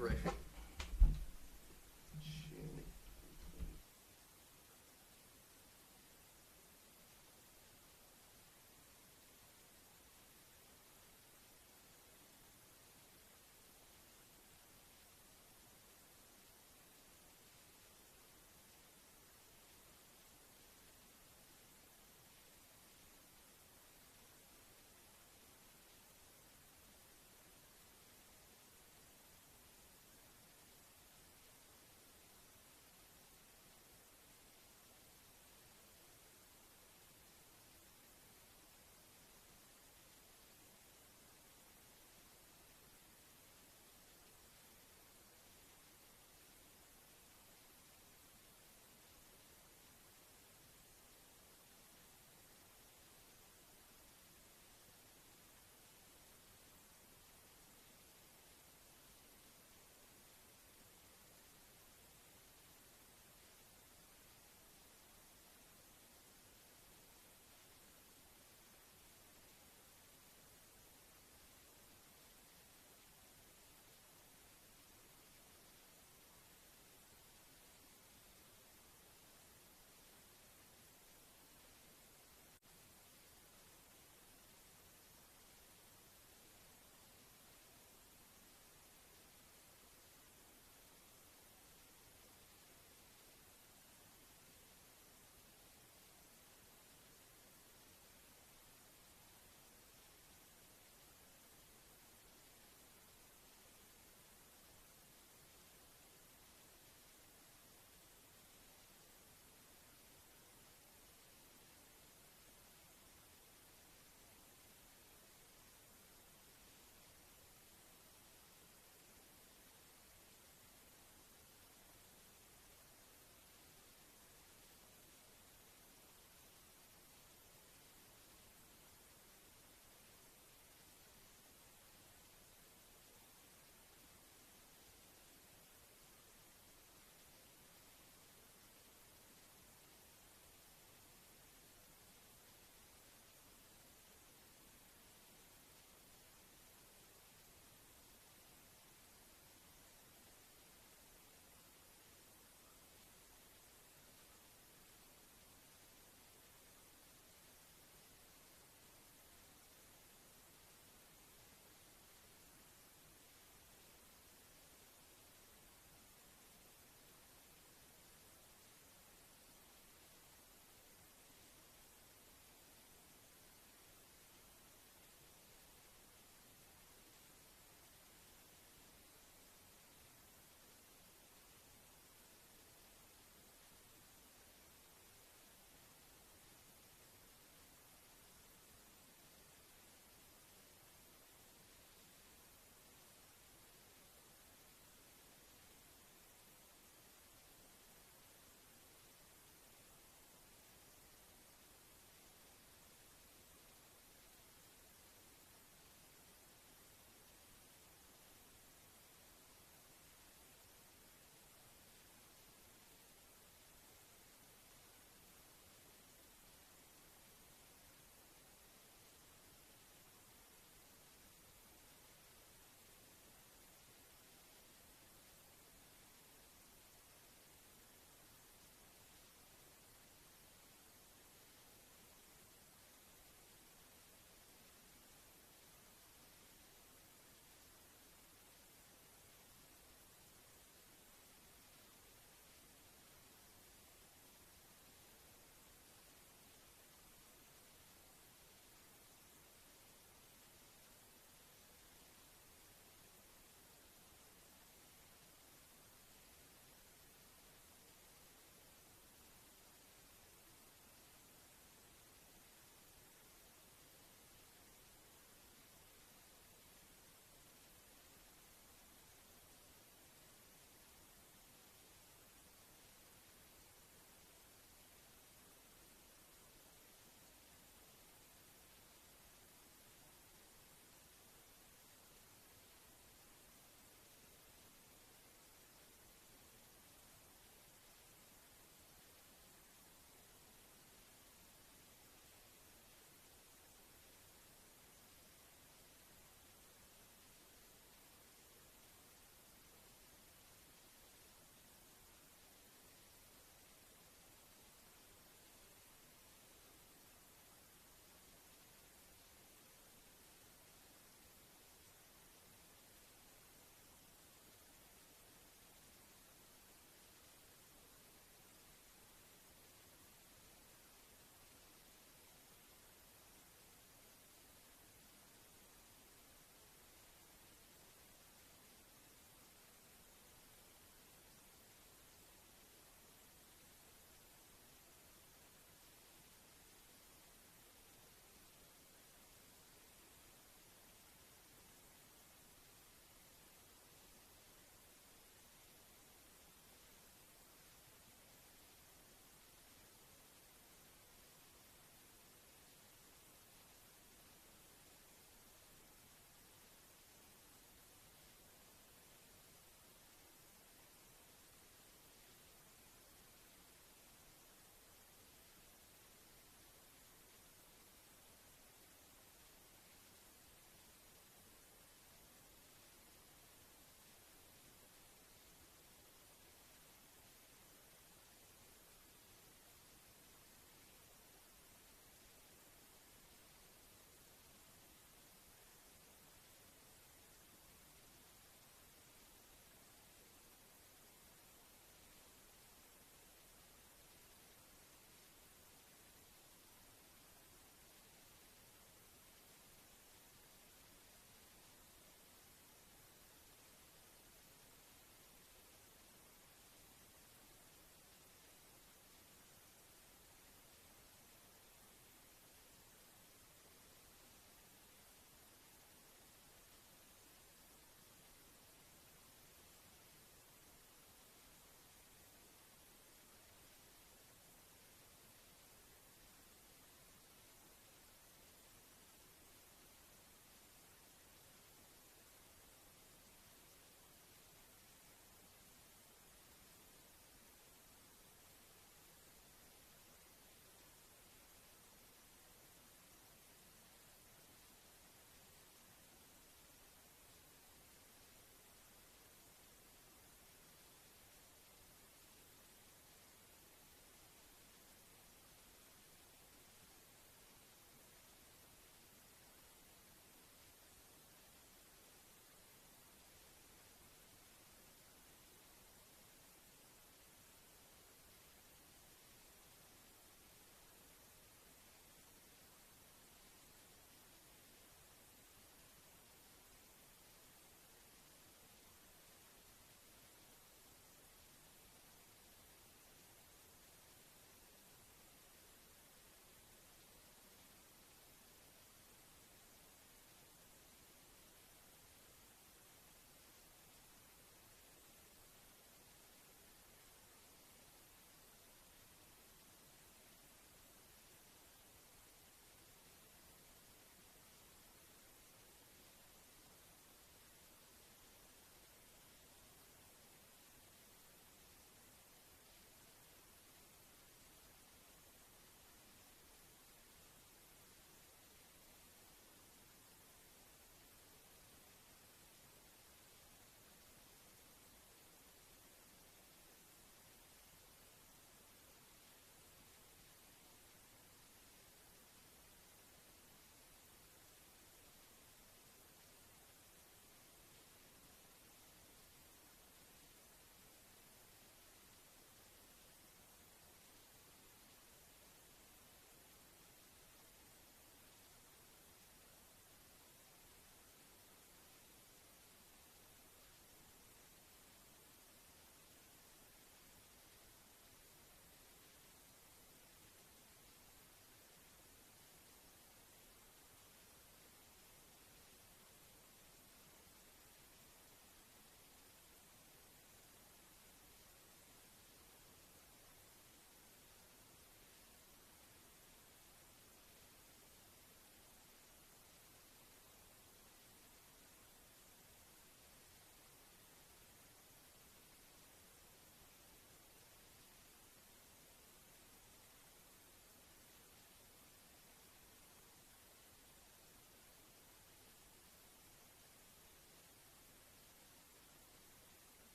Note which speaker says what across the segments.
Speaker 1: referee? Cherny.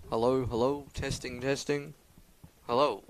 Speaker 1: Hello, hello, testing, testing. Hello.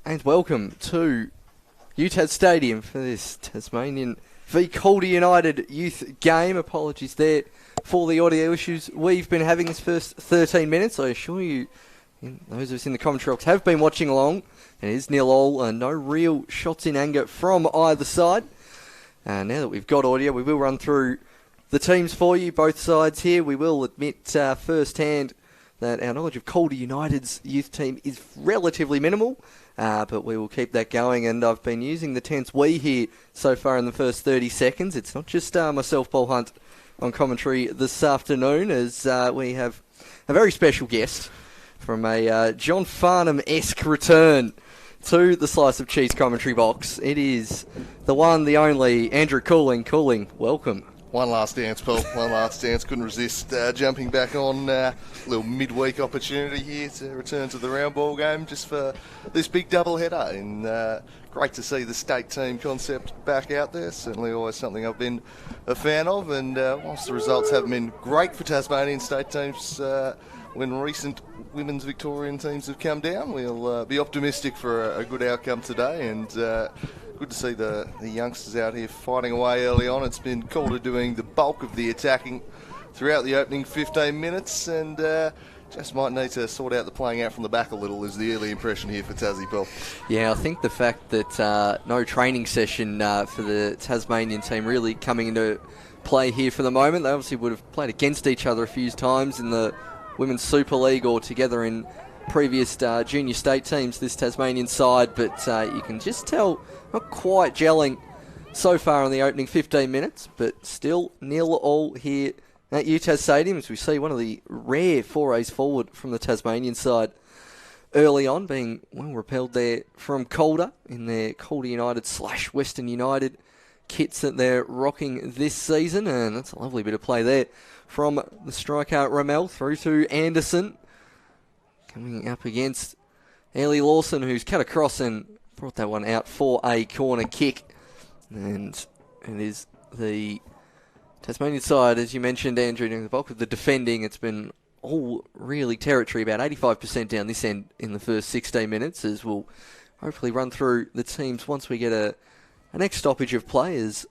Speaker 1: And welcome to UTAS Stadium for this Tasmanian v Calder United youth game. Apologies there for the audio issues we've been having this first 13 minutes. I assure you, those of us in the commentary box have been watching along. It is 0-0 and no real shots in anger from either side. Now that we've got audio, we will run through the teams for you, both sides here. We will admit firsthand that our knowledge of Calder United's youth team is relatively minimal. But we will keep that going, and I've been using the tense we here so far in the first 30 seconds. It's not just myself, Paul Hunt, on commentary this afternoon, as we have a very special guest from a John Farnham-esque return to the Slice of Cheese commentary box. It is the one, the only, Andrew Cooling. Cooling, welcome.
Speaker 2: One last dance, Paul. One last dance. Couldn't resist jumping back on. Little midweek opportunity here to return to the round ball game just for this big doubleheader. And great to see the state team concept back out there. Certainly always something I've been a fan of. And whilst the results haven't been great for Tasmanian state teams when recent women's Victorian teams have come down, we'll be optimistic for a good outcome today. And good to see the youngsters out here fighting away early on. It's been Calder doing the bulk of the attacking throughout the opening 15 minutes, and just might need to sort out the playing out from the back a little is the early impression here for Tassie, Paul.
Speaker 1: Yeah, I think the fact that no training session for the Tasmanian team really coming into play here for the moment. They obviously would have played against each other a few times in the Women's Super League or together in previous junior state teams, this Tasmanian side, but you can just tell not quite gelling so far in the opening 15 minutes, but still 0-0 here at UTAS Stadium, as we see one of the rare forays forward from the Tasmanian side early on, being well repelled there from Calder in their Calder United / Western United kits that they're rocking this season, and that's a lovely bit of play there from the striker Ramel through to Anderson, coming up against Ellie Lawson, who's cut across and brought that one out for a corner kick. And it is the Tasmanian side, as you mentioned, Andrew, doing the bulk of the defending. It's been all really territory, about 85% down this end in the first 16 minutes, as we'll hopefully run through the teams once we get a next stoppage of play, as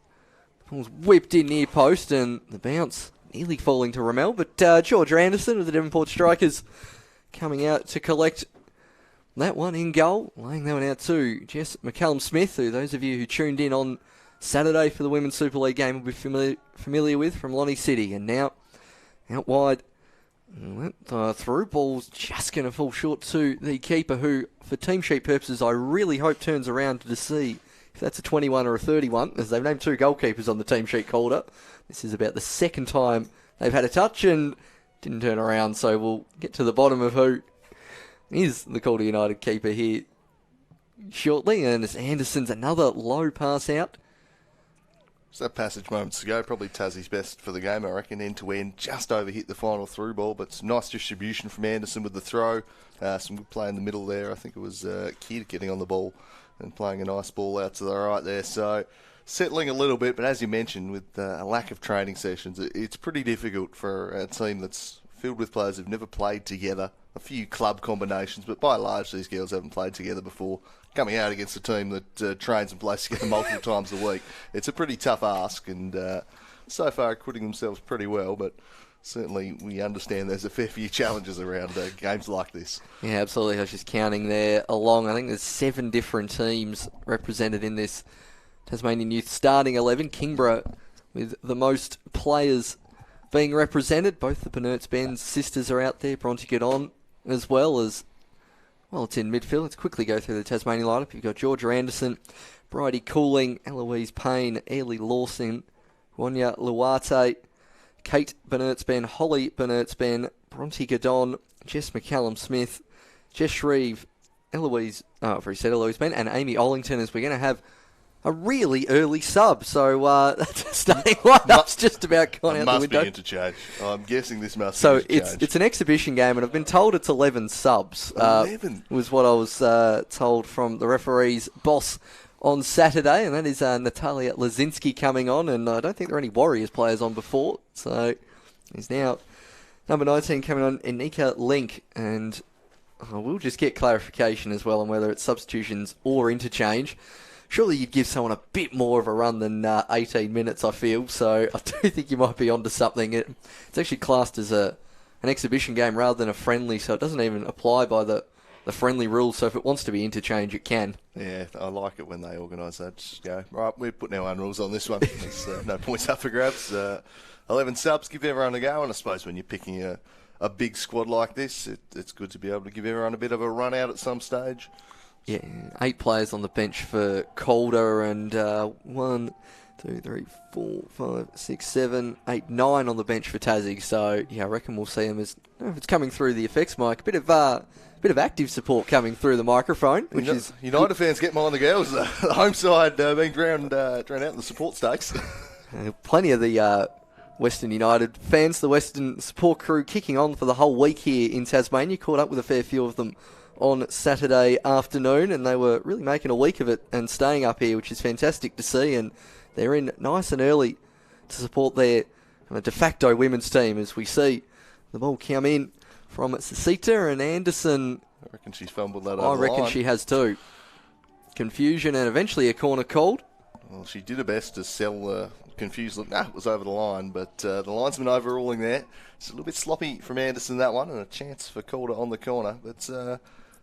Speaker 1: the ball's whipped in near post and the bounce nearly falling to Ramel. But George Anderson of the Devonport Strikers coming out to collect that one in goal, laying that one out to Jess McCallum-Smith, who those of you who tuned in on Saturday for the Women's Super League game will be familiar with from Lonnie City. And now, out wide, through ball's just going to fall short to the keeper, who, for team sheet purposes, I really hope turns around to see if that's a 21 or a 31, as they've named two goalkeepers on the team sheet Calder. This is about the second time they've had a touch and didn't turn around, so we'll get to the bottom of who is the Calder United keeper here shortly. And it's Anderson's another low pass out.
Speaker 2: So that passage moments ago, probably Tassie's best for the game, I reckon, end to end, just over hit the final through ball, but some nice distribution from Anderson with the throw. Some good play in the middle there. I think it was Kidd getting on the ball and playing a nice ball out to the right there. So settling a little bit, but as you mentioned, with a lack of training sessions, it's pretty difficult for a team that's filled with players who've never played together. A few club combinations, but by and large, these girls haven't played together before. Coming out against a team that trains and plays together multiple times a week, it's a pretty tough ask, and so far acquitting themselves pretty well, but certainly we understand there's a fair few challenges around games like this.
Speaker 1: Yeah, absolutely. I was just counting there along. I think there's 7 different teams represented in this Tasmanian Youth starting 11. Kingborough with the most players being represented. Both the Penrith-Benz sisters are out there. Bronte get on, as well as, well, it's in midfield. Let's quickly go through the Tasmanian lineup. You've got Georgia Anderson, Bridie Cooling, Eloise Payne, Ellie Lawson, Wanya Luarte, Kate Bernardsben, Holly Bernardsben, Bronte Gadon, Jess McCallum-Smith, Jess Shreve, Eloise Ben, and Amy Ollington, as we're going to have a really early sub. So starting lineup's just about gone out the window.
Speaker 2: Must be interchange. I'm guessing this must
Speaker 1: be
Speaker 2: interchange.
Speaker 1: So it's an exhibition game, and I've been told it's 11 subs.
Speaker 2: 11?
Speaker 1: Was what I was told from the referee's boss on Saturday, and that is Natalia Lazinski coming on, and I don't think there are any Warriors players on before. So he's now number 19 coming on, Enika Link, and we'll just get clarification as well on whether it's substitutions or interchange. Surely you'd give someone a bit more of a run than 18 minutes, I feel. So I do think you might be onto something. It's actually classed as an exhibition game rather than a friendly, so it doesn't even apply by the friendly rules. So if it wants to be interchange, it can.
Speaker 2: Yeah, I like it when they organise that. Just go, right, we're putting our own rules on this one. There's no points up for grabs. 11 subs, give everyone a go. And I suppose when you're picking a big squad like this, it's good to be able to give everyone a bit of a run out at some stage.
Speaker 1: Yeah, 8 players on the bench for Calder, and 1, 2, 3, 4, 5, 6, 7, 8, 9 on the bench for Tassie. So yeah, I reckon we'll see them as, I don't know if it's coming through the effects mic, a bit of active support coming through the microphone, which is
Speaker 2: United fans get behind the girls. The home side being drowned out in the support stakes.
Speaker 1: Plenty of the Western United fans, the Western support crew, kicking on for the whole week here in Tasmania. Caught up with a fair few of them on Saturday afternoon, and they were really making a week of it and staying up here, which is fantastic to see. And they're in nice and early to support their de facto women's team, as we see the ball come in from Cecita and Anderson.
Speaker 2: I reckon she's fumbled that over
Speaker 1: I
Speaker 2: the
Speaker 1: reckon
Speaker 2: line.
Speaker 1: she has too. Confusion and eventually a corner called.
Speaker 2: Well, she did her best to sell the confused look. It was over the line, but the linesman overruling there. It's a little bit sloppy from Anderson, that one, and a chance for Calder on the corner. But it's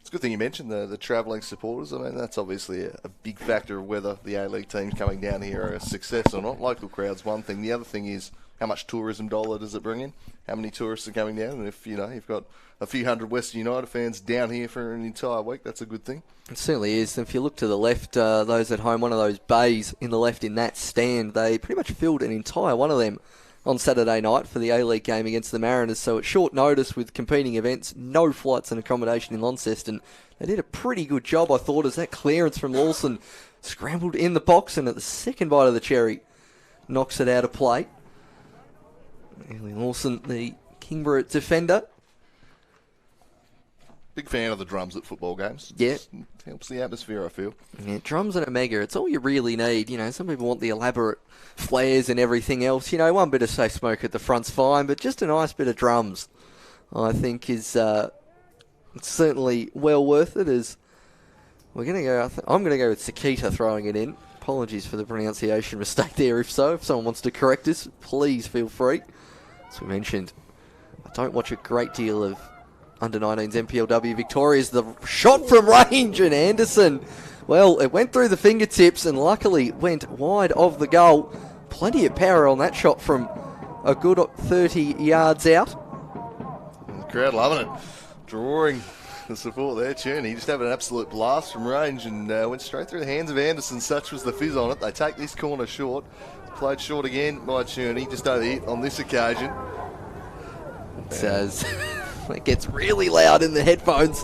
Speaker 2: a good thing you mentioned the travelling supporters. I mean, that's obviously a big factor of whether the A-League teams coming down here are a success or not. Local crowd's one thing. The other thing is how much tourism dollar does it bring in? How many tourists are coming down? And if, you've got a few hundred Western United fans down here for an entire week, that's a good thing.
Speaker 1: It certainly is. If you look to the left, those at home, one of those bays in the left in that stand, they pretty much filled an entire one of them on Saturday night for the A-League game against the Mariners. So at short notice with competing events, no flights and accommodation in Launceston. They did a pretty good job, I thought, as that clearance from Lawson scrambled in the box, and at the second bite of the cherry, knocks it out of play. Ellie Lawson, the Kingborough defender.
Speaker 2: Big fan of the drums at football games.
Speaker 1: Yeah.
Speaker 2: It helps the atmosphere, I feel.
Speaker 1: Yeah, drums and a mega, it's all you really need. Some people want the elaborate flares and everything else. One bit of safe smoke at the front's fine, but just a nice bit of drums, I think, is it's certainly well worth it. As we're going to go, I'm going to go with Sakita throwing it in. Apologies for the pronunciation mistake there. If someone wants to correct us, please feel free. As we mentioned, I don't watch a great deal of under-19s MPLW. Victoria's the shot from range, and Anderson, well, it went through the fingertips and luckily went wide of the goal. Plenty of power on that shot from a good 30 yards out.
Speaker 2: And the crowd loving it. Drawing the support there. Cherny just having an absolute blast from range and went straight through the hands of Anderson. Such was the fizz on it. They take this corner short. Played short again by Cherny, just over hit on this occasion.
Speaker 1: It says it gets really loud in the headphones.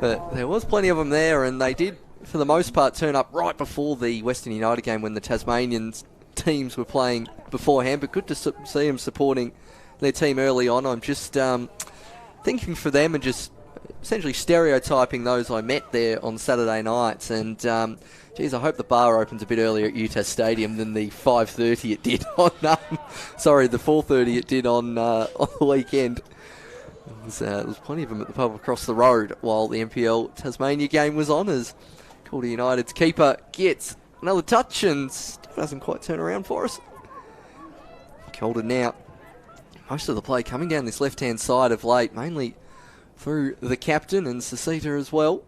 Speaker 1: But there was plenty of them there, and they did, for the most part, turn up right before the Western United game when the Tasmanian teams were playing beforehand. But good to see them supporting their team early on. I'm just thinking for them and just essentially stereotyping those I met there on Saturday nights. And, geez, I hope the bar opens a bit earlier at UTAS Stadium than the 5:30 it did on, the 4:30 it did on the weekend. There was plenty of them at the pub across the road while the NPL Tasmania game was on, as Calder United's keeper gets another touch and still doesn't quite turn around for us. Calder now, most of the play coming down this left-hand side of late, mainly through the captain and Cecita as well.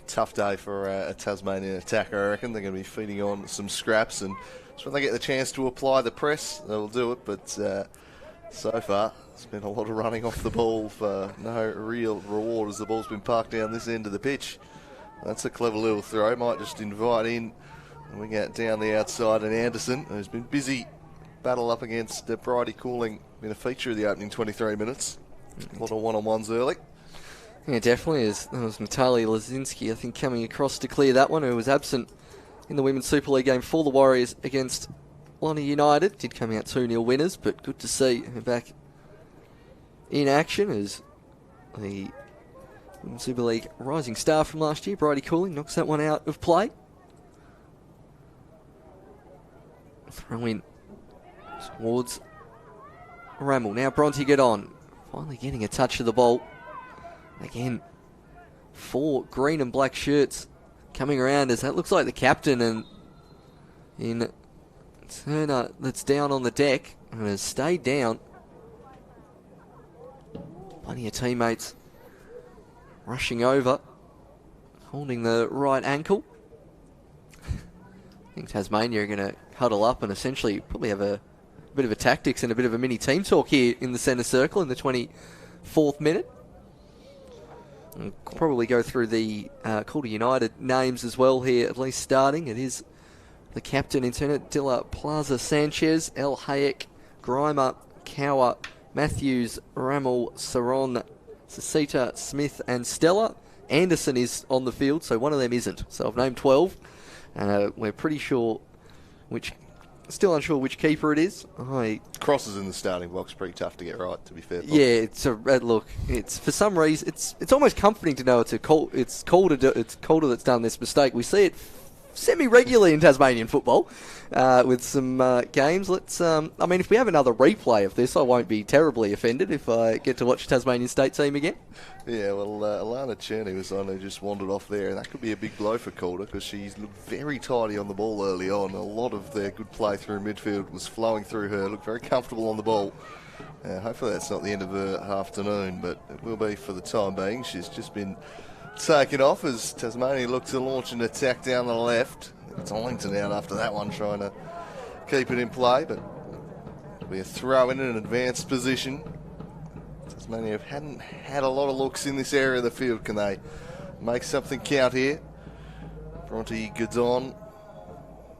Speaker 2: Tough day for a Tasmanian attacker, I reckon. They're going to be feeding on some scraps, and just when they get the chance to apply the press, they'll do it. But so far, it's been a lot of running off the ball for no real reward as the ball's been parked down this end of the pitch. That's a clever little throw. Might just invite in And we get down the outside, and Anderson, who's been busy battle up against Bridie Cooling, been a feature of the opening 23 minutes. A lot of one-on-ones early.
Speaker 1: Yeah, definitely. That was Natalia Lazinski, I think, coming across to clear that one, who was absent in the Women's Super League game for the Warriors against Calder United. Did come out 2-0 winners, but good to see her back in action as the Women's Super League rising star from last year, Bridie Cooling, knocks that one out of play. Throw in towards Rammel. Now Bronte get on. Finally getting a touch of the ball. Again, 4 green and black shirts coming around as that looks like the captain, and in Turner that's down on the deck and has stayed down. Plenty of teammates rushing over, holding the right ankle. I think Tasmania are going to huddle up and essentially probably have a bit of a tactics and a bit of a mini team talk here in the centre circle in the 24th minute. And probably go through the Calder United names as well here, at least starting. It is the captain in turn, Dilla Plaza Sanchez, El Hayek, Grimer, Cower, Matthews, Rammel, Saron, Sasita, Smith and Stella. Anderson is on the field, so one of them isn't. So I've named 12. We're pretty sure still unsure which keeper it is.
Speaker 2: Crosses in the starting box, pretty tough to get right, to be fair.
Speaker 1: Yeah, it's a red look. It's for some reason it's almost comforting to know it's Calder that's done this mistake. We see it semi-regularly in Tasmanian football with some games. If we have another replay of this, I won't be terribly offended if I get to watch Tasmanian state team again.
Speaker 2: Yeah, well, Alana Cherny was on who just wandered off there, and that could be a big blow for Calder because she's looked very tidy on the ball early on. A lot of their good play through midfield was flowing through her, looked very comfortable on the ball. Hopefully that's not the end of her afternoon, but it will be for the time being. She's just been taken off as Tasmania look to launch an attack down the left. It's Allington out after that one, trying to keep it in play, but it'll be a throw in an advanced position. Tasmania hadn't had a lot of looks in this area of the field. Can they make something count here? Bronte Godon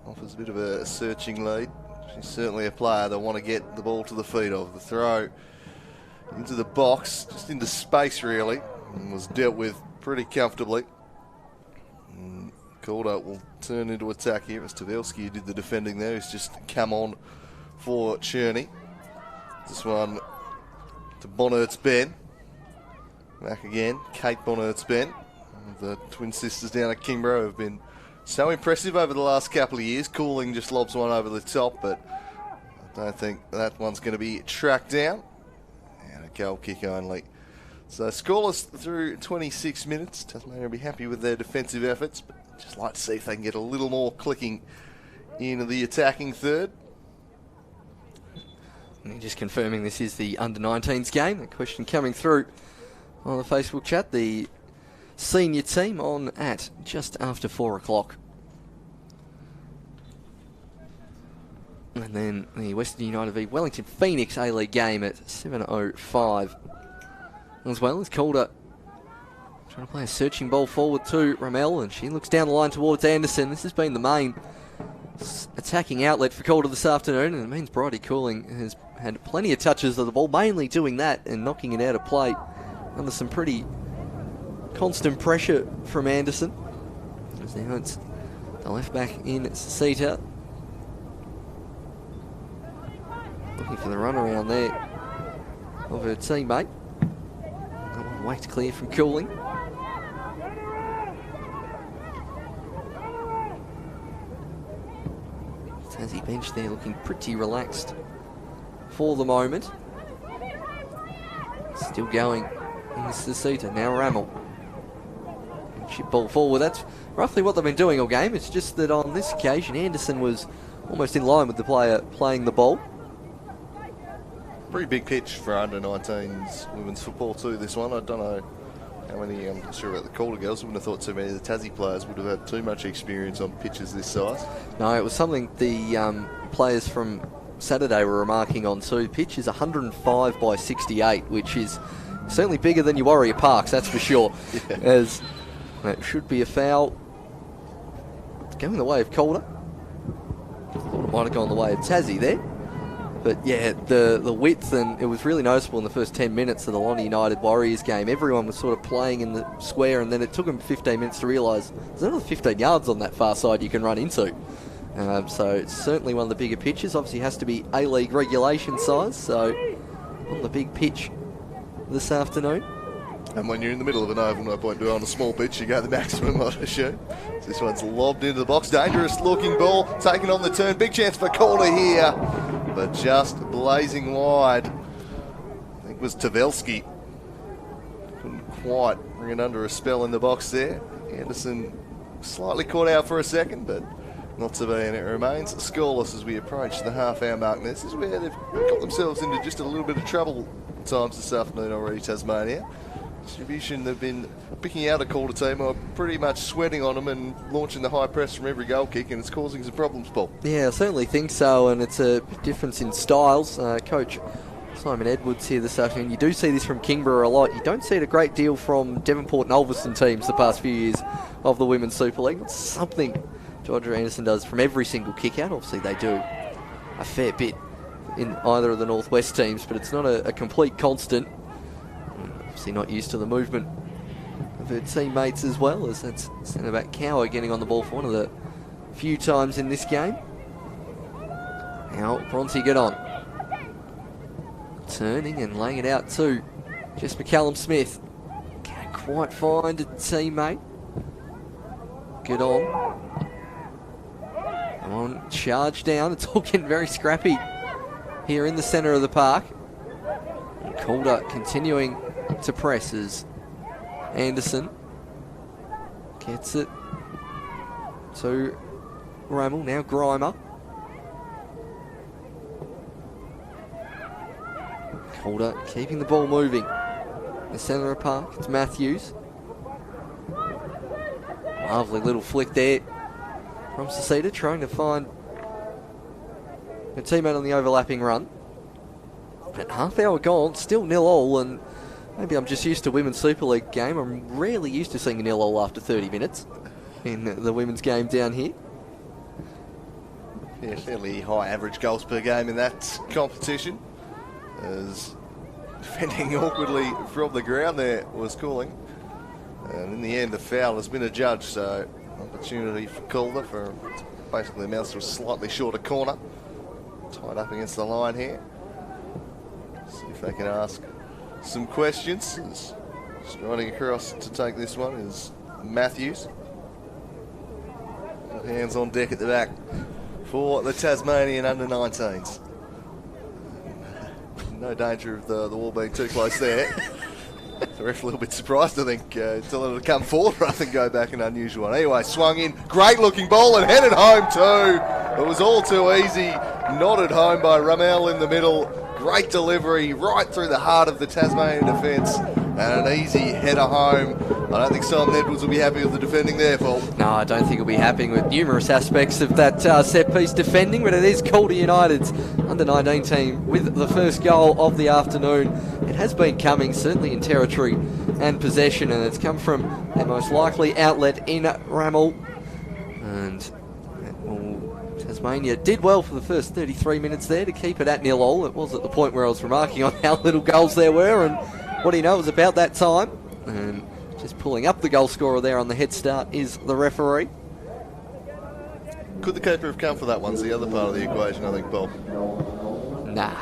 Speaker 2: offers a bit of a searching lead. She's certainly a player they want to get the ball to the feet of. The throw into the box, just into space really, and was dealt with pretty comfortably. Calder will turn into attack here. It's Tavelski who did the defending there. He's just come on for Cherny. This one to Bonnert's Ben. Back again, Kate Bonnert's Ben. The twin sisters down at Kingborough have been so impressive over the last couple of years. Cooling just lobs one over the top, but I don't think that one's going to be tracked down. And a goal kick only. So scoreless through 26 minutes. Tasmania will be happy with their defensive efforts, but just like to see if they can get a little more clicking in the attacking third.
Speaker 1: And just confirming this is the under-19s game. A question coming through on the Facebook chat. The senior team on at just after 4 o'clock. And then the Western United v Wellington Phoenix A-League game at 7:05. As well as Calder trying to play a searching ball forward to Ramel, and she looks down the line towards Anderson. This has been the main attacking outlet for Calder this afternoon, and it means Bridie Cooling has had plenty of touches of the ball, mainly doing that and knocking it out of play under some pretty constant pressure from Anderson. As now it's the left back in Sasita, looking for the run around there of her teammate. That one whacked clear from Cooling. Tassie bench there looking pretty relaxed for the moment. Still going in Sasita, now Rammel. Chip ball forward, that's roughly what they've been doing all game. It's just that on this occasion Anderson was almost in line with the player playing the ball.
Speaker 2: Pretty big pitch for under-19s women's football too, this one. I don't know how many, I'm not sure about the Calder girls. I wouldn't have thought so many of the Tassie players would have had too much experience on pitches this size.
Speaker 1: No, it was something the players from Saturday were remarking on too. Pitch is 105 by 68, which is certainly bigger than your Warrior Parks, that's for sure.
Speaker 2: Yeah.
Speaker 1: As that should be a foul going the way of Calder. might have gone the way of Tassie there. But yeah, the width, and it was really noticeable in the first 10 minutes of the Calder United Warriors game. Everyone was sort of playing in the square, and then it took them 15 minutes to realise there's another 15 yards on that far side you can run into. So it's certainly one of the bigger pitches. Obviously has to be A-League regulation size, so on the big pitch this afternoon.
Speaker 2: And when you're in the middle of an oval, no point doing on a small pitch, you go the maximum, I assume. So this one's lobbed into the box. Dangerous looking ball, taken on the turn. Big chance for Calder here, but just blazing wide. I think it was Tavelski. Couldn't quite bring it under a spell in the box there. Anderson slightly caught out for a second, but not to be, and it remains scoreless as we approach the half-hour mark. And this is where they've got themselves into just a little bit of trouble at times this afternoon already, Tasmania. Distribution, they've been picking out a Calder team, are pretty much sweating on them and launching the high press from every goal kick, and it's causing some problems, Paul.
Speaker 1: Yeah, I certainly think so, and it's a difference in styles. Coach Simon Edwards here this afternoon. You do see this from Kingborough a lot. You don't see it a great deal from Devonport and Ulverston teams the past few years of the Women's Super League. It's something Georgia Anderson does from every single kick out. Obviously they do a fair bit in either of the Northwest teams, but it's not a complete constant. Obviously not used to the movement of her teammates as well, as that's centre-back Cower getting on the ball for one of the few times in this game. Now Bronte get on. Turning and laying it out to Jess McCallum Smith. Can't quite find a teammate. Get on. Come on, charge down. It's all getting very scrappy here in the centre of the park. And Calder continuing to press as Anderson gets it to Rammel. Now Grimer. Calder keeping the ball moving. The centre of the park, it's Matthews. Lovely little flick there from Sasita, trying to find a teammate on the overlapping run. But half hour gone, still 0-0, and maybe I'm just used to Women's Super League game. I'm rarely used to seeing a 0-0 after 30 minutes in the women's game down here.
Speaker 2: Yeah, fairly high average goals per game in that competition, as defending awkwardly from the ground there was calling. And in the end, the foul has been adjudged, so opportunity for Calder for basically amounts to a slightly shorter corner. Tied up against the line here. See if they can ask some questions. Striding across to take this one is Matthews. Hands on deck at the back for the Tasmanian under-19s. No danger of the wall being too close there. The ref a little bit surprised, I think, telling it to come forward rather than go back, an unusual one. Anyway, swung in, great looking ball and headed home too. It was all too easy, nodded home by Ramel in the middle. Great delivery right through the heart of the Tasmanian defence, and an easy header home. I don't think Simon Edwards will be happy with the defending there, Paul.
Speaker 1: No, I don't think he'll be happy with numerous aspects of that set-piece defending, but it is Calder United's under-19 team with the first goal of the afternoon. It has been coming, certainly in territory and possession, and it's come from their most likely outlet in Rammel. And Tasmania did well for the first 33 minutes there to keep it at 0-0. It was at the point where I was remarking on how little goals there were, and what do you know, it was about that time. And just pulling up the goal scorer there on the head start is the referee.
Speaker 2: Could the keeper have come for that one's the other part of the equation, I think, Paul?
Speaker 1: Nah.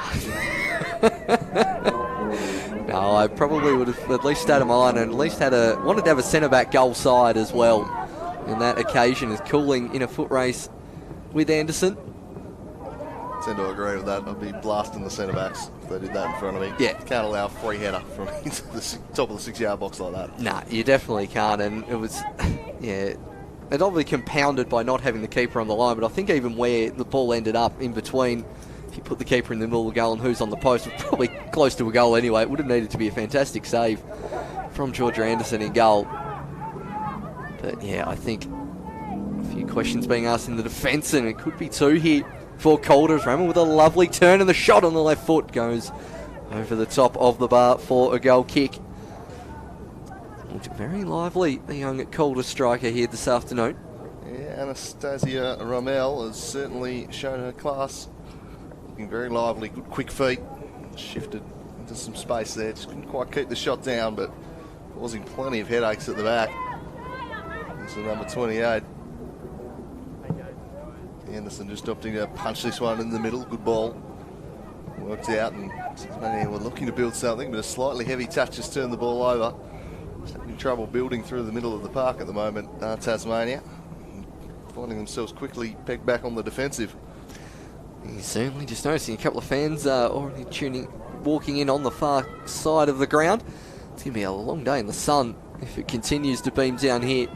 Speaker 1: No, I probably would have at least had a mind and at least wanted to have a centre-back goal side as well. And that occasion is Cooling in a foot race with Anderson.
Speaker 2: I tend to agree with that. I'd be blasting the centre-backs if they did that in front of me.
Speaker 1: Yeah.
Speaker 2: Can't allow a free header from into the top of the 6-yard box like that.
Speaker 1: Nah, you definitely can't. And it was, yeah, it obviously compounded by not having the keeper on the line, but I think even where the ball ended up in between, if you put the keeper in the middle of the goal and who's on the post, was probably close to a goal anyway. It would have needed to be a fantastic save from Georgia Anderson in goal. But yeah, I think a few questions being asked in the defence, and it could be two here for Calder's. Rammel with a lovely turn, and the shot on the left foot goes over the top of the bar for a goal kick. Looked very lively, the young Calder striker here this afternoon.
Speaker 2: Yeah, Anastasia Rommel has certainly shown her class. Looking very lively, good quick feet. Shifted into some space there. Just couldn't quite keep the shot down, but causing plenty of headaches at the back. This is number 28. Anderson just opting to punch this one in the middle. Good ball. Worked out, and Tasmania were looking to build something, but a slightly heavy touch just turned the ball over. Just having trouble building through the middle of the park at the moment, Tasmania. Finding themselves quickly pegged back on the defensive.
Speaker 1: He's certainly just noticing a couple of fans already walking in on the far side of the ground. It's going to be a long day in the sun if it continues to beam down here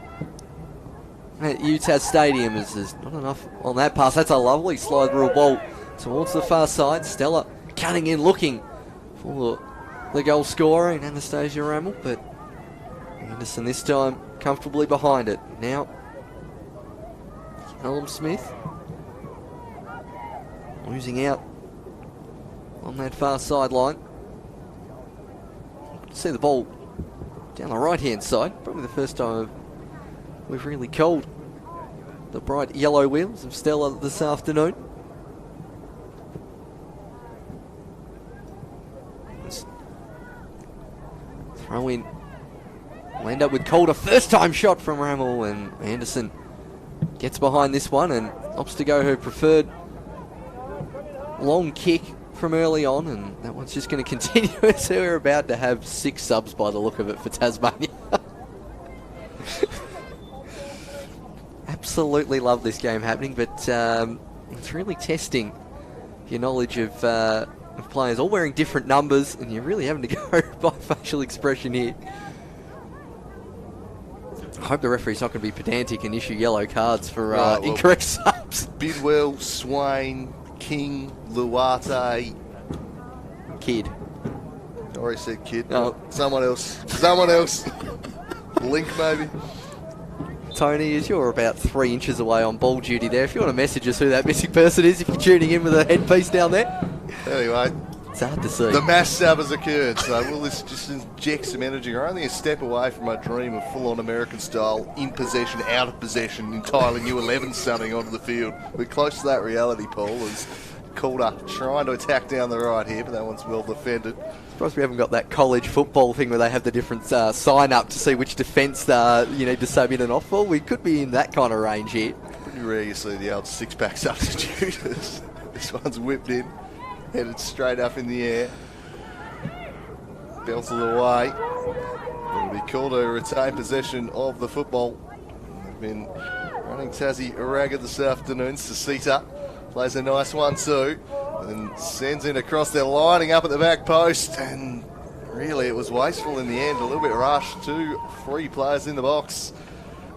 Speaker 1: at UTAS Stadium, as there's not enough on that pass. That's a lovely slide rule ball towards the far side. Stella cutting in, looking for the goal scorer in Anastasia Rammel, but Anderson this time comfortably behind it. Now, Callum Smith losing out on that far sideline. See the ball down the right-hand side. Probably the first time we've really called the bright yellow wheels of Stella this afternoon. Throw in. We'll end up with Calder. First time shot from Rammel, and Anderson gets behind this one and opts to go her preferred long kick from early on, and that one's just going to continue as we're about to have 6 subs by the look of it for Tasmania. Absolutely love this game happening, but it's really testing your knowledge of players all wearing different numbers, and you're really having to go by facial expression here. I hope the referee's not going to be pedantic and issue yellow cards for incorrect subs.
Speaker 2: Bidwell, Swain, King, Luarte.
Speaker 1: Kid.
Speaker 2: I already said kid.
Speaker 1: No.
Speaker 2: Someone else. Someone else. Link, maybe.
Speaker 1: Tony, as you're about 3 inches away on ball duty there, if you want to message us who that missing person is, if you're tuning in with a headpiece down there.
Speaker 2: Anyway.
Speaker 1: It's hard to see.
Speaker 2: The mass sub has occurred, so will this just inject some energy? We're only a step away from my dream of full-on American style, in possession, out of possession, entirely new 11 sunning onto the field. We're close to that reality, Paul, as Calder trying to attack down the right here, but that one's well defended.
Speaker 1: Surprised we haven't got that college football thing where they have the different sign up to see which defence you need to sub in and off for. We could be in that kind of range here.
Speaker 2: Pretty rare you see the old six-pack substitutes. This one's whipped in. Headed straight up in the air. Belted away. It'll be called to retain possession of the football. They've been running Tassie ragged this afternoon. Sasita plays a nice 1-2 and sends it across. They're lining up at the back post, and really it was wasteful in the end. A little bit rushed. 2 free players in the box.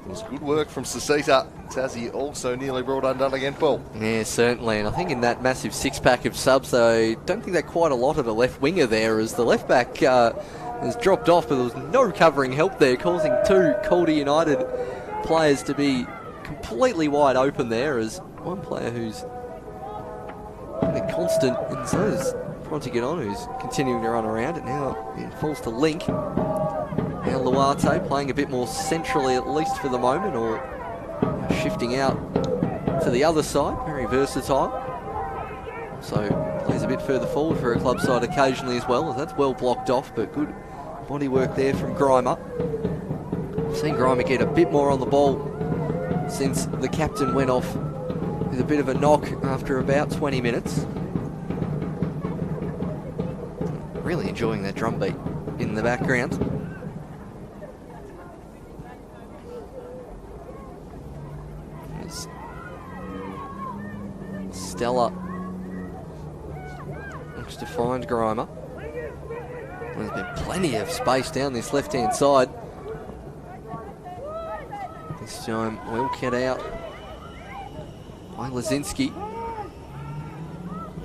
Speaker 2: It was good work from Sasita. Tassie also nearly brought undone again, Paul.
Speaker 1: Yeah, certainly. And I think in that massive 6-pack of subs, I don't think they're quite a lot of a left winger there, as the left back has dropped off, but there was no covering help there, causing 2 Calder United players to be completely wide open there, as one player who's a constant, and so is trying to get on, who's continuing to run around it now. It falls to Link. Now Luarte playing a bit more centrally, at least for the moment, or shifting out to the other side. Very versatile. So plays a bit further forward for a club side occasionally as well. That's well blocked off, but good body work there from Grimer. I've seen Grimer get a bit more on the ball since the captain went off with a bit of a knock after about 20 minutes. Really enjoying that drum beat in the background. Stella looks to find Grimer. There's been plenty of space down this left-hand side. This time, well cut out by Lazinski.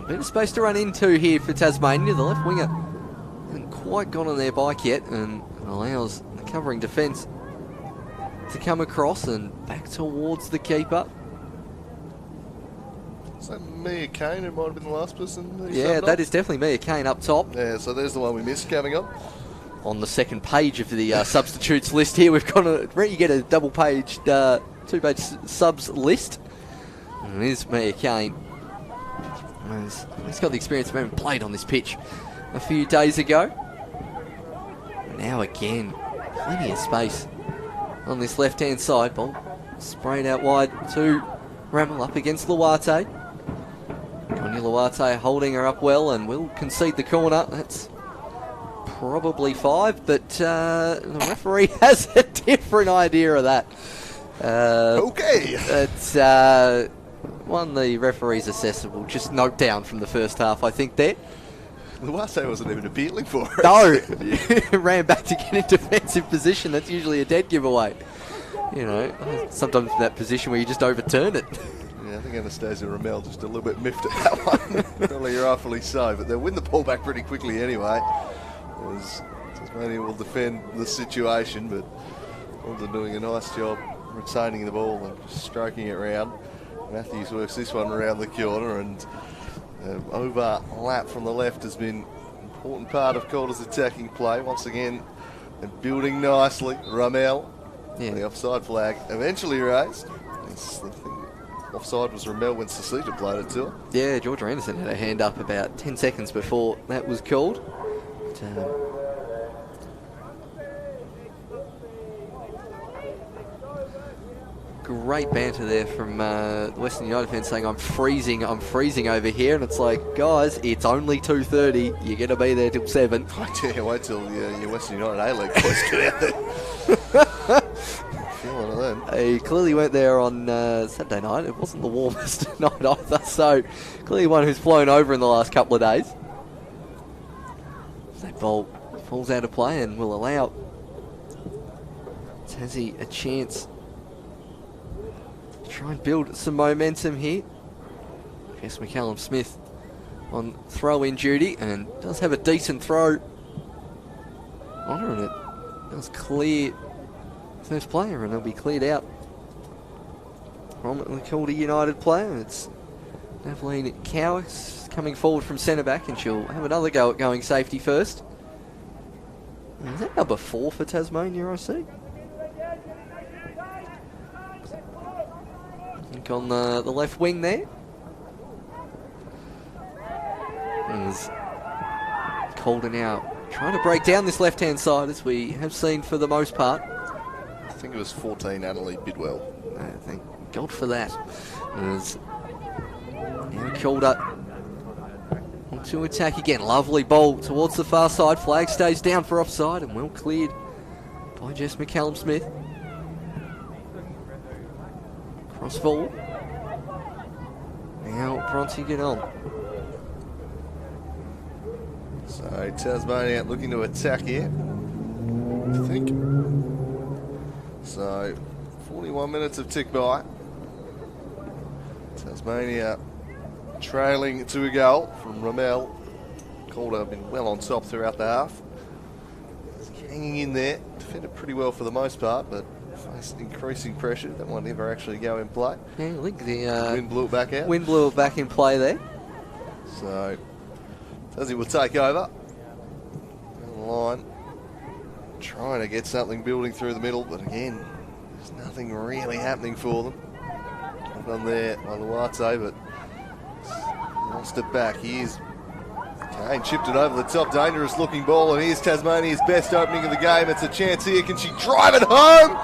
Speaker 1: A bit of space to run into here for Tasmania. The left winger hasn't quite got on their bike yet, and allows the covering defence to come across and back towards the keeper.
Speaker 2: Is that Mia Kane who might have been the last person?
Speaker 1: Yeah, that is definitely Mia Kane up top.
Speaker 2: Yeah, so there's the one we missed coming up.
Speaker 1: On the second page of the substitutes list here, we've got you get a double-paged two-page subs list. And here's Mia Kane. He's got the experience of having played on this pitch a few days ago. Now again, plenty of space on this left-hand side. Ball sprayed out wide to Ramel up against Luate. Connie Luate holding her up well and will concede the corner. That's probably 5, but the referee has a different idea of that.
Speaker 2: Okay.
Speaker 1: It's one the referee's assessor will just note down from the first half, I think, there.
Speaker 2: Luate wasn't even appealing for it.
Speaker 1: No, ran back to get in defensive position. That's usually a dead giveaway. You know, sometimes in that position where you just overturn it.
Speaker 2: Yeah, I think Anastasia Ramel just a little bit miffed at that one. Probably rightfully so, but they'll win the ball back pretty quickly anyway. As Tasmania will defend the situation, but Calder doing a nice job retaining the ball and stroking it round. Matthews works this one around the corner, and overlap from the left has been an important part of Calder's attacking play. Once again, and building nicely. Ramel, the offside flag eventually raised. Offside was Ramel when Sasita played it to her. Yeah,
Speaker 1: Georgia Anderson had her hand up about 10 seconds before that was called. Great banter there from the Western United fans saying, I'm freezing over here. And it's like, guys, it's only 2:30. You're going to be there till 7.
Speaker 2: I tell you, wait till your Western United A-League boys get out there. Feeling of them.
Speaker 1: He clearly went there on Saturday night. It wasn't the warmest night either. So clearly one who's flown over in the last couple of days. That ball falls out of play and will allow Tassie a chance to try and build some momentum here. Jess McCallum Smith on throw-in duty and does have a decent throw on her, and it does clear first player, and it'll be cleared out from the Calder United player. It's Evelyn Cowix coming forward from centre back, and she'll have another go at going safety first. Is that number 4 for Tasmania, I see? I think on the left wing there. As Calder now trying to break down this left-hand side, as we have seen for the most part.
Speaker 2: I think it was 14, Annalie Bidwell.
Speaker 1: Thank God for that. As now Calder to attack again. Lovely ball towards the far side. Flag stays down for offside and well cleared by Jess McCallum Smith. Cross forward. Now Bronte get on.
Speaker 2: So Tasmania looking to attack here, I think. So 41 minutes have ticked by. Tasmania trailing to a goal from Ramel. Calder have been well on top throughout the half. Hanging in there, defended pretty well for the most part, but faced increasing pressure. That one never actually go in play.
Speaker 1: Yeah, I think the
Speaker 2: wind blew it back out.
Speaker 1: Wind blew it back in play there.
Speaker 2: So Tassie will take over. Down the line, trying to get something building through the middle, but again, there's nothing really happening for them. Not done there by Luate, but lost it back. Here's Kane, chipped it over the top, dangerous looking ball, and here's Tasmania's best opening of the game. It's a chance here. Can she drive it home?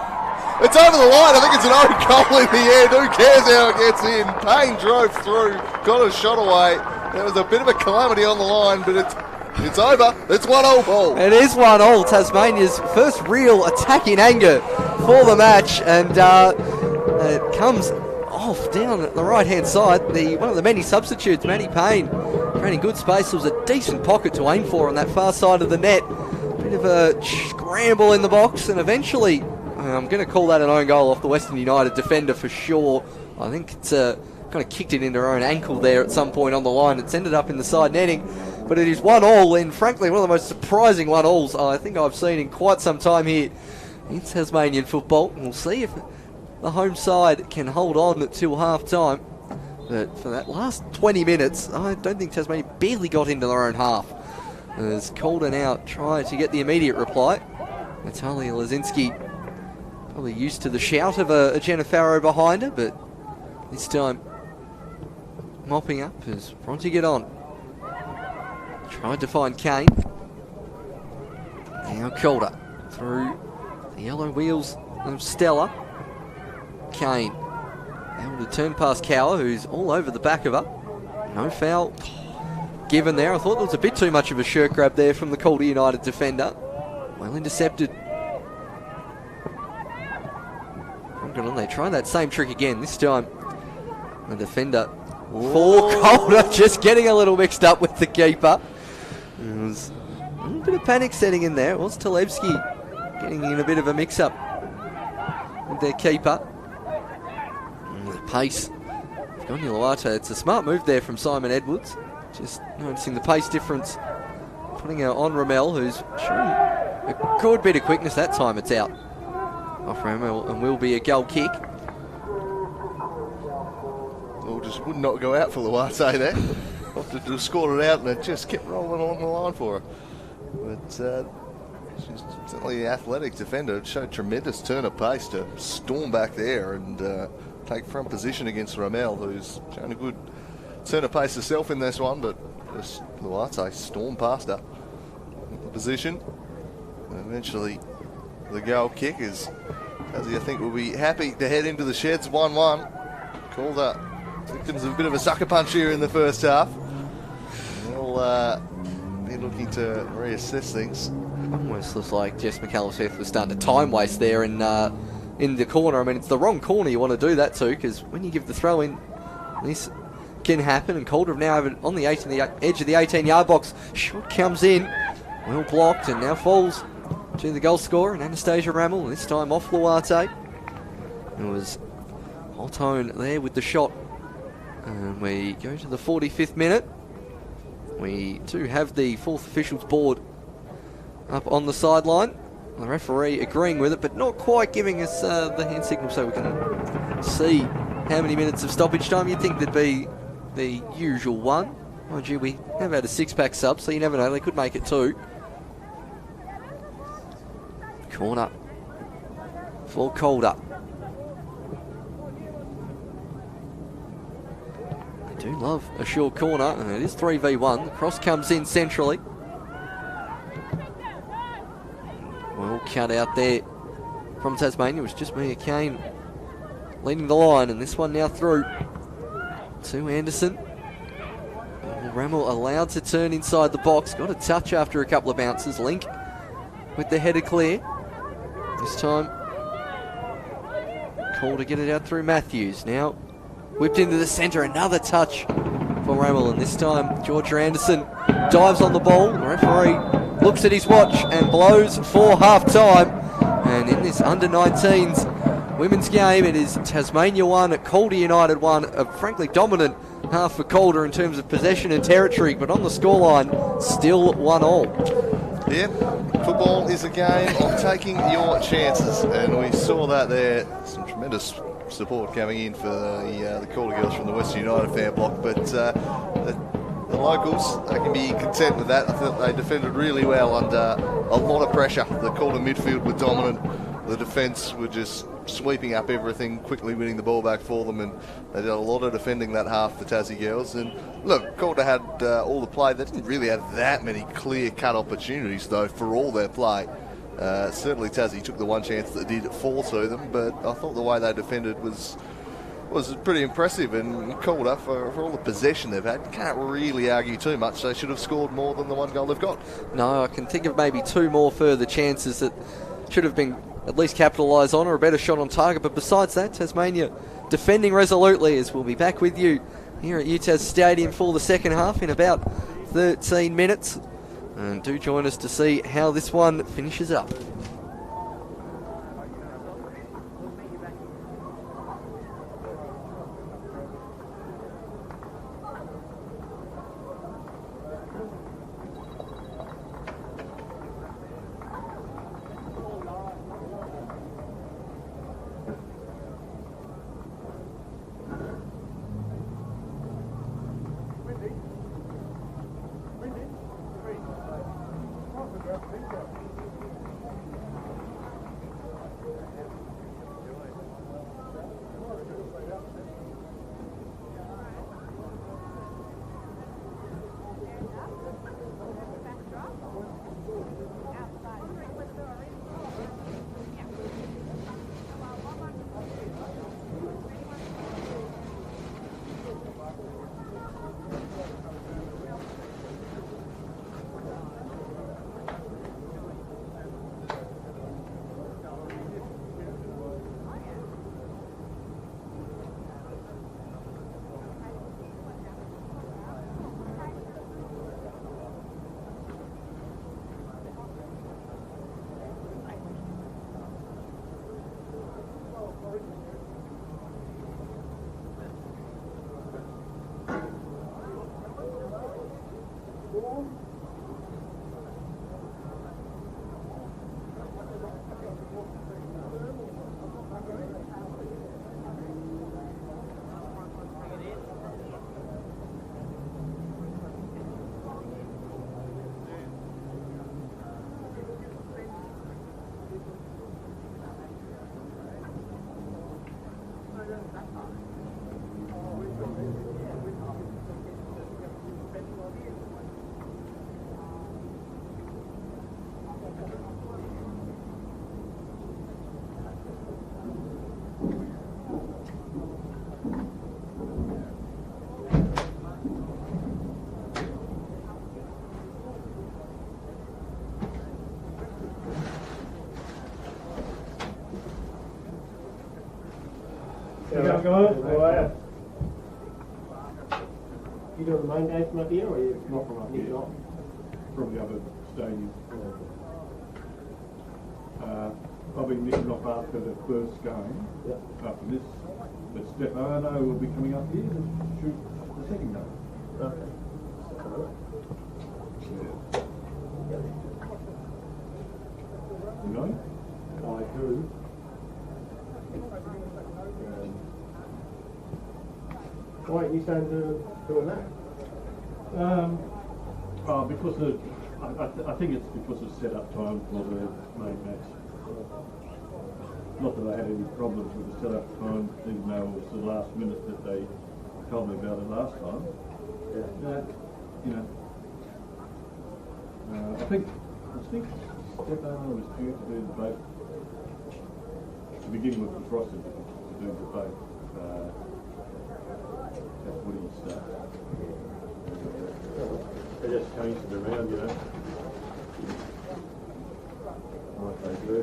Speaker 2: It's over the line. I think it's an own goal in the end. Who cares how it gets in? Payne drove through, got a shot away. There was a bit of a calamity on the line, but it's over. It's 1-0 ball.
Speaker 1: It is 1-0. Tasmania's first real attack in anger for the match, and it comes off down at the right-hand side. One of the many substitutes, Maddie Payne, creating good space. There was a decent pocket to aim for on that far side of the net. Bit of a scramble in the box, and eventually, I'm going to call that an own goal off the Western United defender for sure. I think it's kind of kicked it into her own ankle there at some point on the line. It's ended up in the side netting, but it is 1-1, and frankly one of the most surprising 1-1s I think I've seen in quite some time here in Tasmanian football. We'll see if the home side can hold on till half time, but for that last 20 minutes I don't think Tasmania barely got into their own half. As Calder now trying to get the immediate reply. Natalia Lazinski Probably used to the shout of a Jenna Farrow behind her, but this time mopping up as Bronte get on. Tried to find Kane. Now Calder through the yellow wheels of Stella. Kane able to turn past Cower, who's all over the back of her. No foul given there. I thought there was a bit too much of a shirt grab there from the Calder United defender. Well intercepted. Good on, they try that same trick again. This time the defender for Calder just getting a little mixed up with the keeper. There was a little bit of panic setting in there. It was Talevski getting in a bit of a mix-up with their keeper. And the pace of Gonyuluata. It's a smart move there from Simon Edwards. Just noticing the pace difference. Putting her on Ramel, who's showing a good bit of quickness. That time it's out off Ramel and will be a goal kick.
Speaker 2: Well, just would not go out for Luarte there. Opted to have scored it out and it just kept rolling along the line for her. But she's certainly an athletic defender. It showed tremendous turn of pace to storm back there and take front position against Ramel, who's shown a good turn of pace herself in this one, but just Luarte stormed past her. The position. And eventually the goal kick is, as I think, will be happy to head into the sheds 1-1. Calder victims of a bit of a sucker punch here in the first half. They'll be looking to reassess things.
Speaker 1: Almost looks like Jess McAllister was starting to time waste there in the corner. I mean, it's the wrong corner you want to do that to, because when you give the throw in, this can happen. And Calder now have it on the edge of the 18-yard box. Shot comes in, well blocked, and now falls to the goal scorer, and Anastasia Ramel, this time off Luarte. It was Holtone there with the shot. And we go to the 45th minute. We do have the fourth officials board up on the sideline. The referee agreeing with it, but not quite giving us the hand signal so we can see how many minutes of stoppage time. You'd think there'd be the usual one. Mind you, we have had a six-pack sub, so you never know, they could make it two. Corner for Calder. I do love a short corner, and it is 3v1. The cross comes in centrally. Well cut out there from Tasmania. It was just Mia Kane leading the line, and this one now through to Anderson. Ramel allowed to turn inside the box. Got a touch after a couple of bounces. Link with the header clear. This time, Calder to get it out through Matthews. Now, whipped into the centre. Another touch for Ramel. And this time, Georgia Anderson dives on the ball. The referee looks at his watch and blows for half-time. And in this under-19s women's game, it is Tasmania 1, Calder United 1. A frankly dominant half for Calder in terms of possession and territory. But on the scoreline, still 1-1.
Speaker 2: Yep, football is a game of taking your chances, and we saw that there. Some tremendous support coming in for the Calder girls from the Western United fan block, but the locals, they can be content with that. I thought they defended really well under a lot of pressure. The Calder midfield were dominant. The defence were just sweeping up everything, quickly winning the ball back for them, and they did a lot of defending that half, the Tassie girls. And look, Calder had all the play. They didn't really have that many clear-cut opportunities, though, for all their play. Certainly Tassie took the one chance that did fall to them, but I thought the way they defended was pretty impressive. And Calder, for all the possession they've had, can't really argue too much. They should have scored more than the one goal they've got. No,
Speaker 1: I can think of maybe two more further chances that should have been at least capitalised on, or a better shot on target. But besides that, Tasmania defending resolutely, as we'll be back with you here at UTAS Stadium for the second half in about 13 minutes. And do join us to see how this one finishes up.
Speaker 3: How's it going? How are you? You doing the main game from up here, or are you
Speaker 4: Not from up here.
Speaker 3: Not?
Speaker 4: From the other stadium. I'll be nicking off after the first game.
Speaker 3: Yep.
Speaker 4: After this, but Stefano will be coming up here to shoot the second game.
Speaker 3: Okay.
Speaker 4: You know?
Speaker 3: I do. Why aren't you starting doing that?
Speaker 4: Because I think it's because of set-up time for the main match. Not that I had any problems with the set-up time, even though it was the last minute that they told me about it last time.
Speaker 3: Yeah.
Speaker 4: You know, I think Stefano was due to do the boat to begin with, was Rossi to do the boat. That's what he started.
Speaker 3: They just changed it around, you know. Like they do.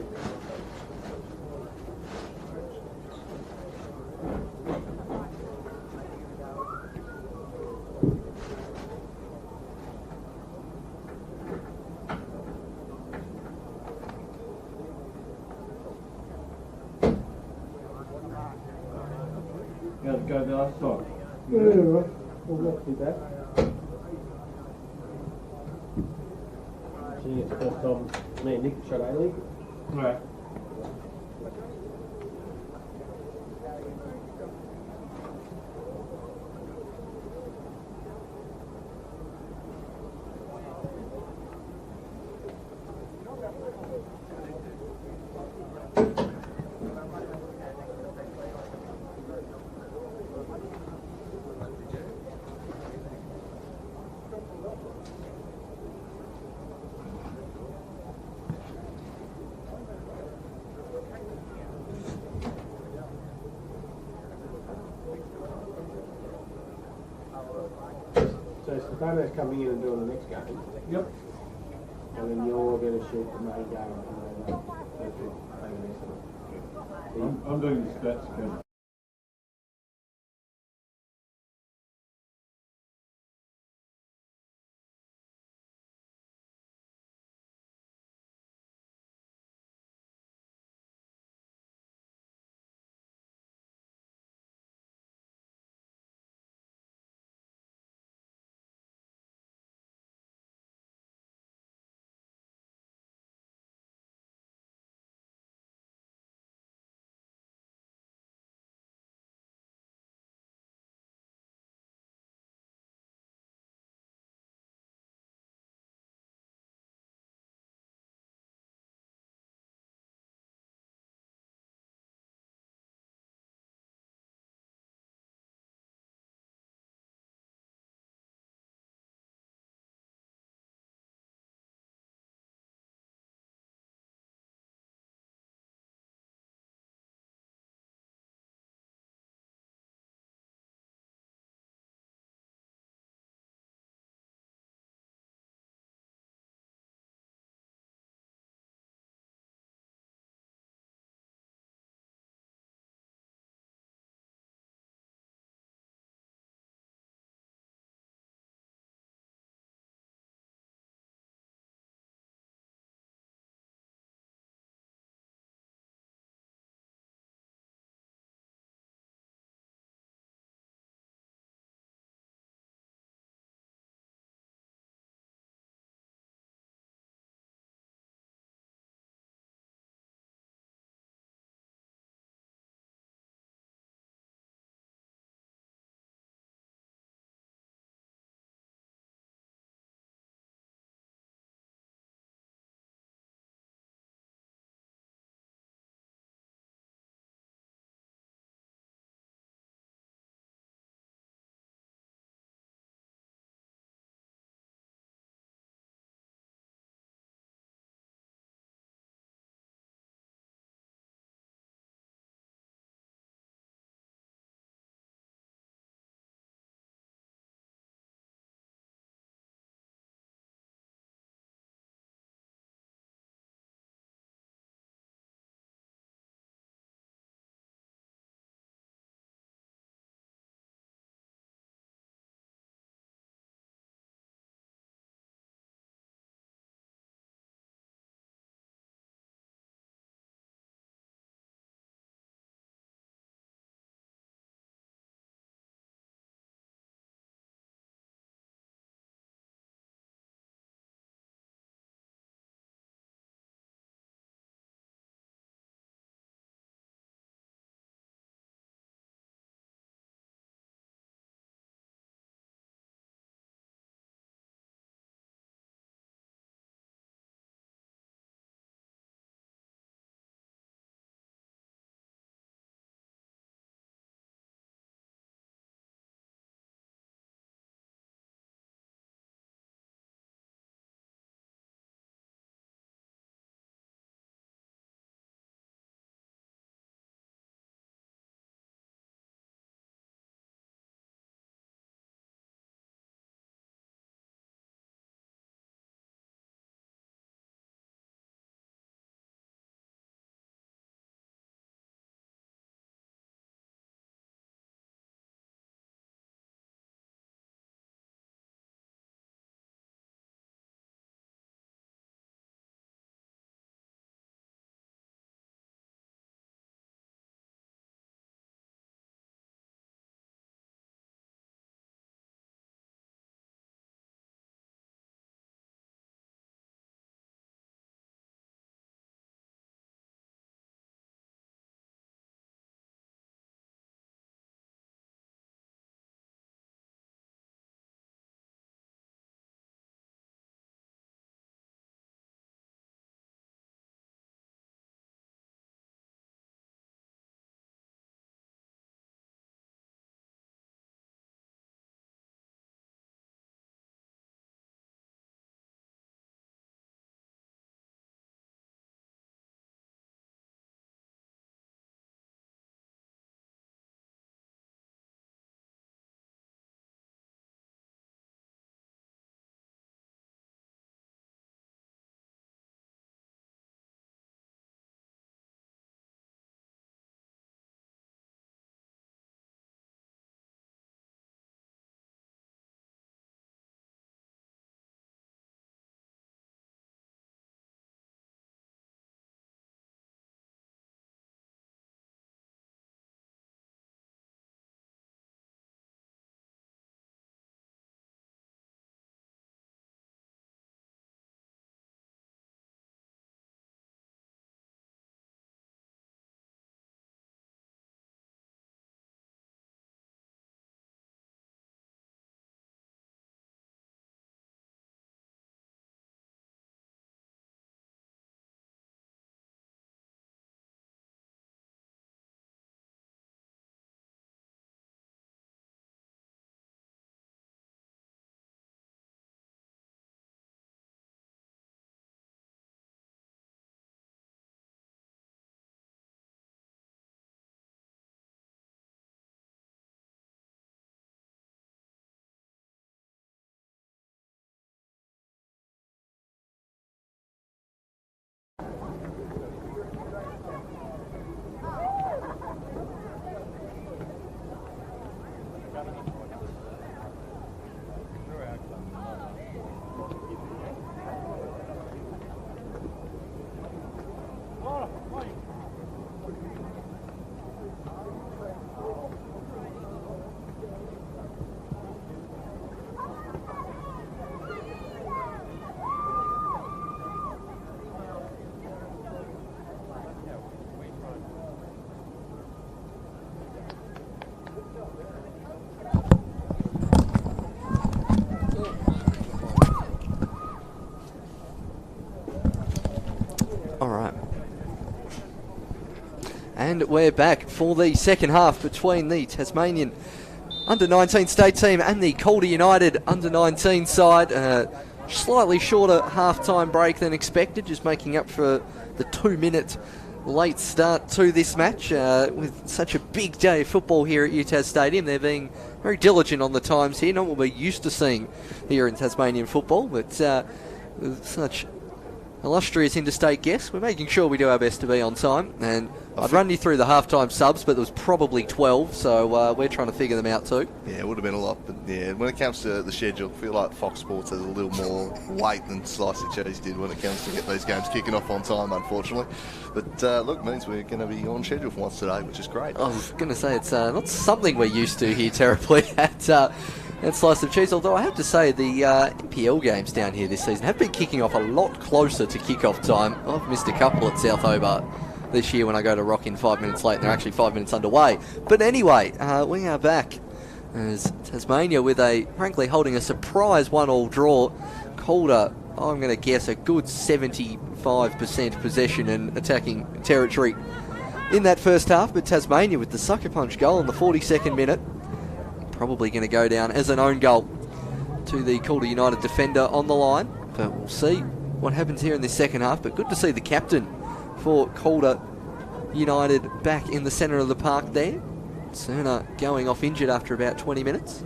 Speaker 4: How'd it go the last time?
Speaker 3: Yeah, right. Well, not too bad. I think it's the first time me and Nick shot A-League.
Speaker 4: Right.
Speaker 3: So Stefano's coming in and doing the next game.
Speaker 4: Yep.
Speaker 3: And then you're going to shoot the main game and then go to
Speaker 4: I'm doing the stats again.
Speaker 1: And we're back for the second half between the Tasmanian under-19 state team and the Calder United under-19 side. Slightly shorter half-time break than expected, just making up for the 2-minute late start to this match. With such a big day of football here at UTAS Stadium, they're being very diligent on the times here, not what we're used to seeing here in Tasmanian football, but with such illustrious interstate guests, we're making sure we do our best to be on time. And I'd run you through the halftime subs, but there was probably 12, so we're trying to figure them out too.
Speaker 2: Yeah, it would have been a lot, but yeah, when it comes to the schedule, I feel like Fox Sports has a little more weight than Slice of Cheese did when it comes to get these games kicking off on time, unfortunately. But look, means we're going to be on schedule for once today, which is great.
Speaker 1: I was going to say, it's not something we're used to here terribly at Slice of Cheese, although I have to say the NPL games down here this season have been kicking off a lot closer to kick-off time. I've missed a couple at South Hobart this year when I go to rock in 5 minutes late, and they're actually 5 minutes underway. But anyway, we are back as Tasmania with frankly holding a surprise 1-1 draw. Calder, I'm going to guess, a good 75% possession and attacking territory in that first half, but Tasmania with the sucker punch goal in the 42nd minute. Probably going to go down as an own goal to the Calder United defender on the line, but we'll see what happens here in this second half. But good to see the captain for Calder United back in the centre of the park there. Cerner going off injured after about 20 minutes.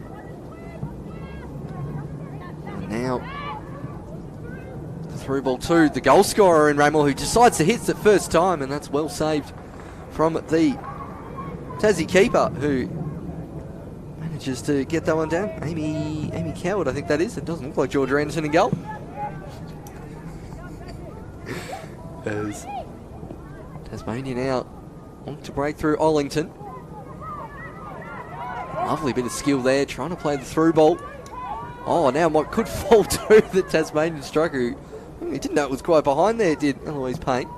Speaker 1: And now the through ball to the goal scorer in Ramel, who decides to hit it first time, and that's well saved from the Tassie keeper, who manages to get that one down. Amy Coward, I think that is. It doesn't look like Georgia Anderson in goal. As Tasmania now on to break through Ollington. Lovely bit of skill there, trying to play the through ball. Oh, now what could fall to the Tasmanian striker, who he didn't know it was quite behind there, did Eloise Payne.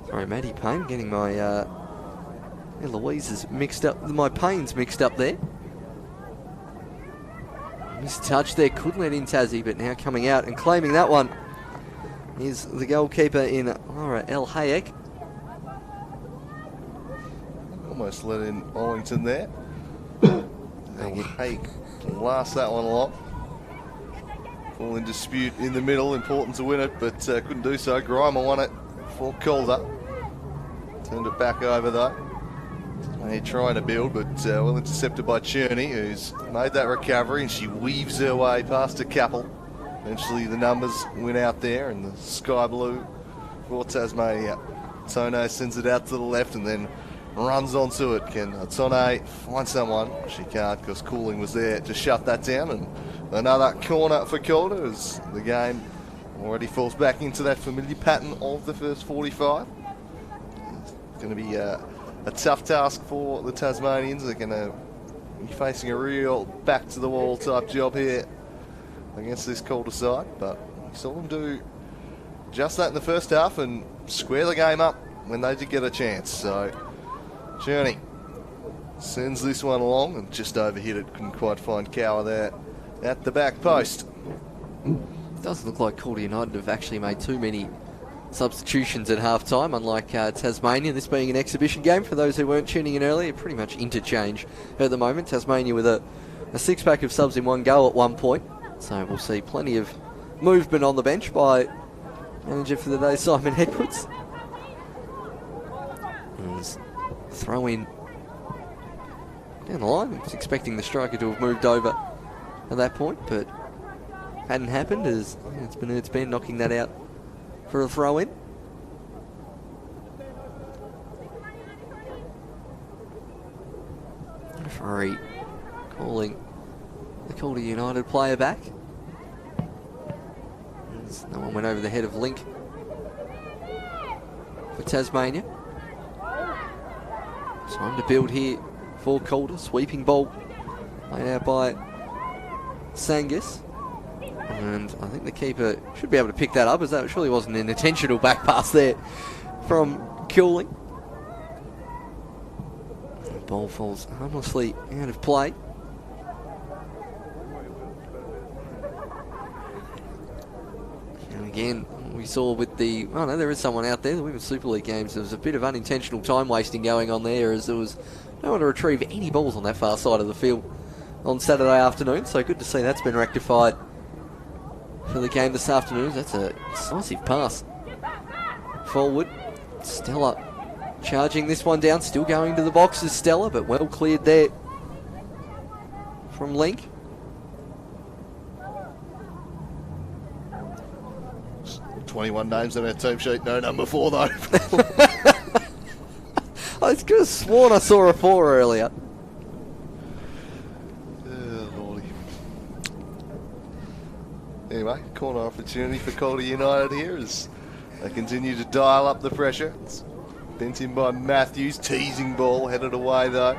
Speaker 1: Sorry, Maddie Payne, getting my Eloise's mixed up, my Payne's mixed up there. Missed touch there, couldn't let in Tassie, but now coming out and claiming that one is the goalkeeper in Laura L. Hayek.
Speaker 2: Almost let in Ollington there. Hayek last that one a lot. All in dispute in the middle, important to win it, but couldn't do so. Grimer won it for Calder. Turned it back over though. They're trying to build, but well intercepted by Cherny, who's made that recovery, and she weaves her way past a couple. Eventually the numbers win out there, and the sky blue for Tasmania. Tone sends it out to the left and then runs onto it. Can Tone find someone? She can't, because Cooling was there to shut that down. And another corner for Calder as the game already falls back into that familiar pattern of the first 45. It's going to be a tough task for the Tasmanians. They're going to be facing a real back-to-the-wall type job here against this Calder side, but we saw them do just that in the first half and square the game up when they did get a chance. So Cherny sends this one along and just overhit it, couldn't quite find Cower there at the back post.
Speaker 1: It doesn't look like Calder United have actually made too many substitutions at half-time, unlike Tasmania, this being an exhibition game. For those who weren't tuning in earlier, pretty much interchange at the moment. Tasmania with a six-pack of subs in one go at one point. So we'll see plenty of movement on the bench by manager for the day, Simon Edwards. Throw in down the line. I was expecting the striker to have moved over at that point, but hadn't happened, as it's been knocking that out for a throw in. Referee calling the Calder United player back. No one went over the head of Link for Tasmania. Time to build here for Calder. Sweeping ball played out by Sangus. And I think the keeper should be able to pick that up, as that surely wasn't an intentional back pass there from Cooling. The ball falls harmlessly out of play. And again, we we saw with the... Oh, no, there is someone out there. The Women's Super League games, there was a bit of unintentional time wasting going on there as there was no one to retrieve any balls on that far side of the field on Saturday afternoon. So good to see that's been rectified for the game this afternoon. That's a decisive pass forward. Stella charging this one down, still going to the boxes, Stella, but well cleared there from Link.
Speaker 2: There's 21 names on our team sheet, no number 4 though.
Speaker 1: I could have sworn I saw a 4 earlier.
Speaker 2: Oh, Lordy. Anyway, corner opportunity for Calder United here as they continue to dial up the pressure. It's bent in by Matthews, teasing ball, headed away though.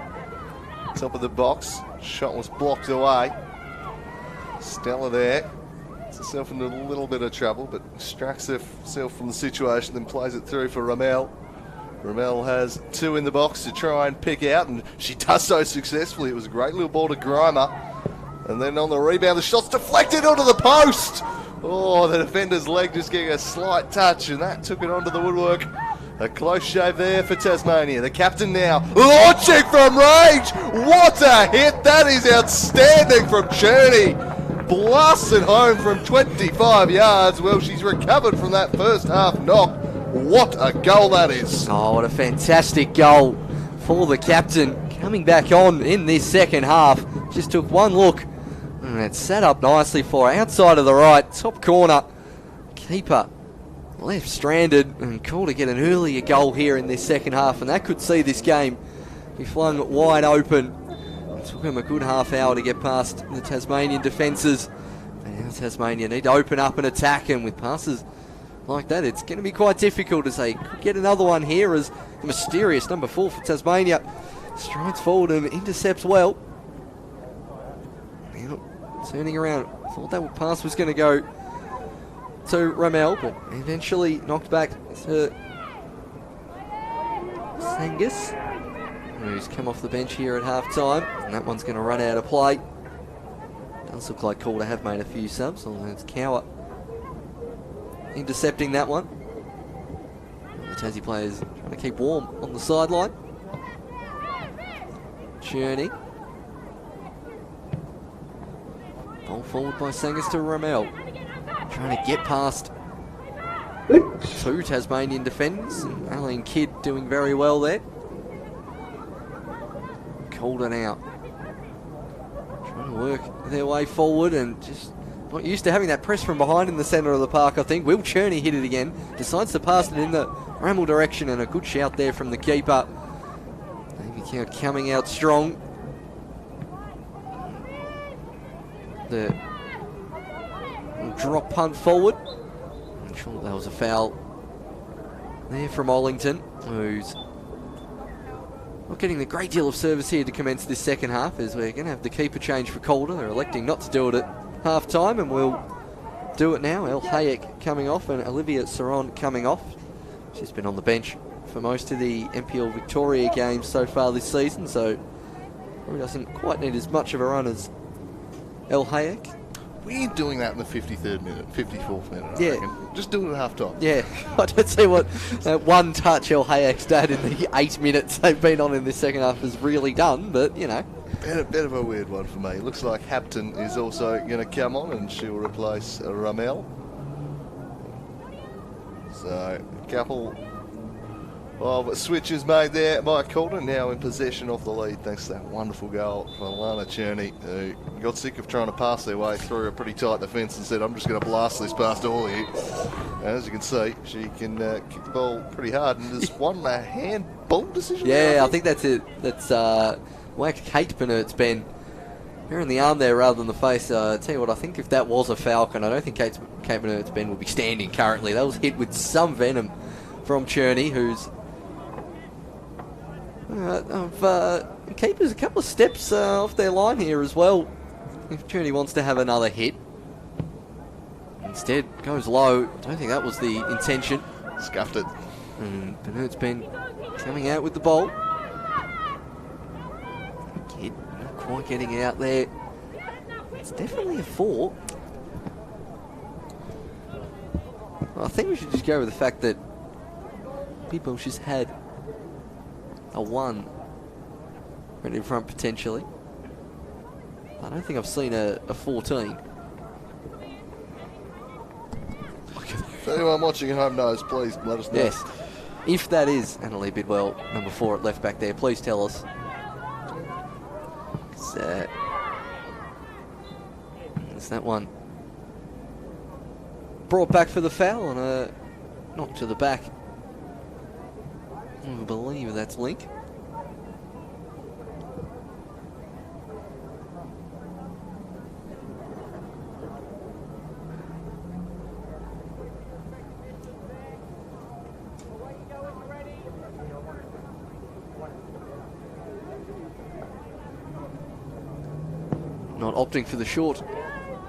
Speaker 2: Top of the box, shot was blocked away. Stella there, gets herself into a little bit of trouble, but extracts herself from the situation, then plays it through for Ramel. Ramel has 2 in the box to try and pick out, and she does so successfully. It was a great little ball to Grimer. And then on the rebound, the shot's deflected onto the post. Oh, the defender's leg just getting a slight touch, and that took it onto the woodwork. A close shave there for Tasmania. The captain now launching from range. What a hit. That is outstanding from Cherny. Blasted home from 25 yards. Well, she's recovered from that first half knock. What a goal that is.
Speaker 1: Oh, what a fantastic goal for the captain. Coming back on in this second half. Just took one look. And it's set up nicely for her. Outside of the right, top corner. Keeper left stranded and called to get an earlier goal here in this second half, and that could see this game be flung wide open. It took him a good half hour to get past the Tasmanian defences. And now Tasmania need to open up and attack, and with passes like that, it's going to be quite difficult as they could get another one here as the mysterious number 4 for Tasmania strides forward and intercepts well. Now, turning around, thought that pass was going to go to Ramel, but eventually knocked back to Sangus, who's come off the bench here at half time, and that one's going to run out of play. Does look like Calder have made a few subs, although it's Cower intercepting that one. The Tassie players trying to keep warm on the sideline. Cherny. Ball forward by Sangus to Ramel. Trying to get past 2 Tasmanian defenders. And Aline Kidd doing very well there. Calder now trying to work their way forward and just not used to having that press from behind in the centre of the park, I think. Will Cherny hit it again. Decides to pass it in the Ramel direction, and a good shout there from the keeper. Davy Count coming out strong. The drop punt forward. I'm sure that was a foul there from Ollington, who's not getting a great deal of service here to commence this second half, as we're going to have the keeper change for Calder. They're electing not to do it at half time, and we'll do it now. El Hayek coming off and Olivia Saron coming off. She's been on the bench for most of the NPL Victoria games so far this season, so probably doesn't quite need as much of a run as El Hayek.
Speaker 2: We're doing that in the 53rd minute, 54th minute, I
Speaker 1: Yeah.
Speaker 2: reckon. Just do it at half time.
Speaker 1: Yeah, I don't see what that one touch El Hayek's dad in the 8 minutes they've been on in this second half has really done, but you know.
Speaker 2: Bit of a weird one for me. Looks like Hampton is also going to come on and she'll replace Ramel. So, a couple of switches made there by Calder, now in possession of the lead thanks to that wonderful goal from Alana Cherny, who got sick of trying to pass their way through a pretty tight defence and said, I'm just going to blast this past all here. And as you can see, she can kick the ball pretty hard, and there's one handball decision.
Speaker 1: Yeah, I think that's it. That's whacked Kate Benert's Ben here in the arm there rather than the face. Tell you what, I think if that was a Falcon, I don't think Kate Benert's Ben would be standing currently. That was hit with some venom from Cherny, who's keepers a couple of steps off their line here as well. If Cherny wants to have another hit, instead goes low. I don't think that was the intention.
Speaker 2: Scuffed it.
Speaker 1: And Benert's Ben coming out with the ball. Kid not quite getting it out there. It's definitely a 4. Well, I think we should just go with the fact that Big Welsh has had a 1 right in front potentially. I don't think I've seen a 14.
Speaker 2: If anyone watching at home knows, please let us know.
Speaker 1: Yes. If that is Annalie Bidwell, number 4 at left back there, please tell us. There's that one. Brought back for the foul and a knock to the back. I believe that's Link. Not opting for the short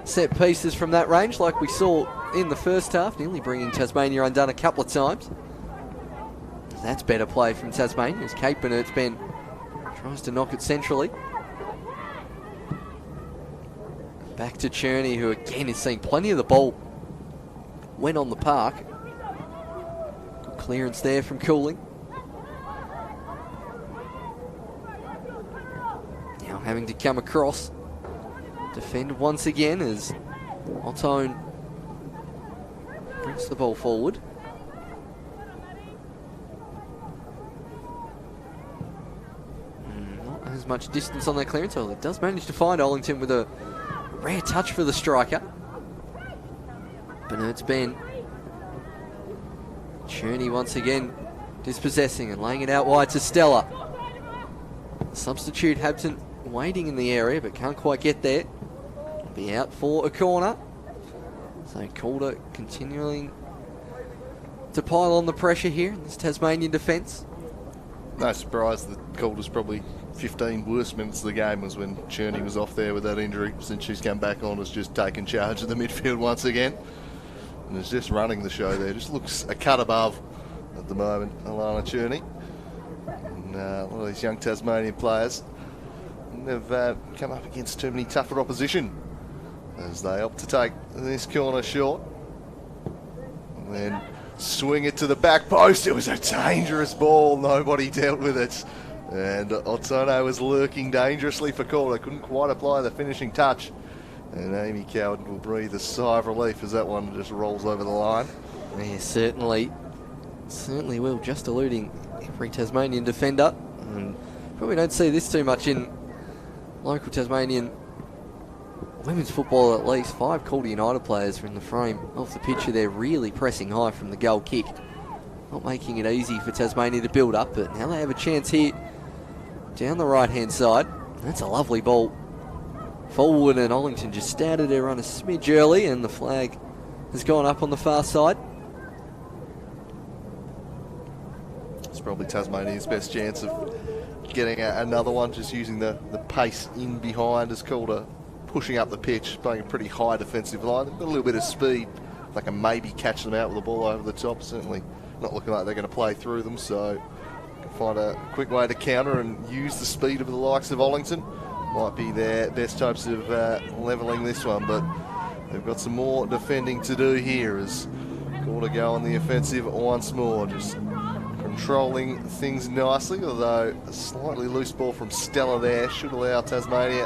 Speaker 1: set pieces from that range like we saw in the first half, nearly bringing Tasmania undone a couple of times. That's better play from Tasmania as Kate Bennett-Ben tries to knock it centrally. Back to Cherny, who again is seeing plenty of the ball when on the park. Good clearance there from Cooling. Now having to come across. Defend once again as Otone brings the ball forward. Not as much distance on that clearance, although it does manage to find Ollington with a rare touch for the striker. Bennett-Ben. Cherny once again dispossessing and laying it out wide to Stella. Substitute Habton waiting in the area but can't quite get there. Be out for a corner. So Calder continuing to pile on the pressure here in this Tasmanian defence.
Speaker 2: No surprise that Calder's probably 15 worst minutes of the game was when Cherny was off there with that injury. Since she's come back on, has just taken charge of the midfield once again. And is just running the show there. Just looks a cut above at the moment, Alana Cherny. And a lot of these young Tasmanian players have come up against too many tougher opposition as they opt to take this corner short. And then swing it to the back post. It was a dangerous ball. Nobody dealt with it. And Otono was lurking dangerously for Calder. Couldn't quite apply the finishing touch. And Amy Coward will breathe a sigh of relief as that one just rolls over the line.
Speaker 1: Yeah, certainly will. Just eluding every Tasmanian defender. And probably don't see this too much in local Tasmanian women's football at least. 5 Calder United players are in the frame off the picture. They're really pressing high from the goal kick. Not making it easy for Tasmania to build up, but now they have a chance here down the right-hand side. That's a lovely ball forward, and Ollington just started their run a smidge early, and the flag has gone up on the far side.
Speaker 2: It's probably Tasmania's best chance of getting another one, just using the pace in behind as Calder pushing up the pitch, playing a pretty high defensive line. They've got a little bit of speed. They can maybe catch them out with the ball over the top. Certainly not looking like they're going to play through them, so can find a quick way to counter and use the speed of the likes of Ollington. Might be their best hopes of levelling this one, but they've got some more defending to do here as Calder go on the offensive once more, just controlling things nicely, although a slightly loose ball from Stella there should allow Tasmania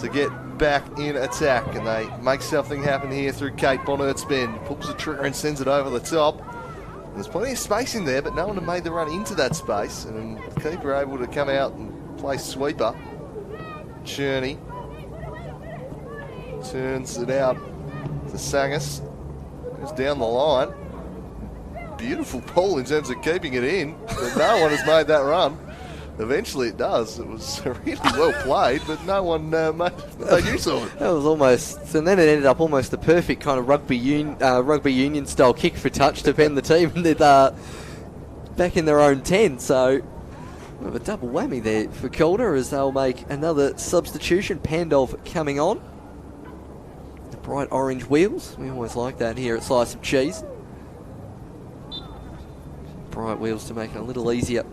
Speaker 2: to get back in attack, and they make something happen here through Kate Bennett-Ben. Pulls the trigger and sends it over the top. There's plenty of space in there, but no one had made the run into that space, and the keeper able to come out and play sweeper. Cherny turns it out to Sangus. Goes down the line. Beautiful ball in terms of keeping it in, but no one has made that run. Eventually it does. It was really well played, but no one made use of it.
Speaker 1: That was almost, and then it ended up almost the perfect kind of rugby union style kick for touch to pen the team back in their own 10. So a double whammy there for Calder as they'll make another substitution. Pandov coming on. The bright orange wheels. We always like that here at Slice of Cheese. Bright wheels to make it a little easier.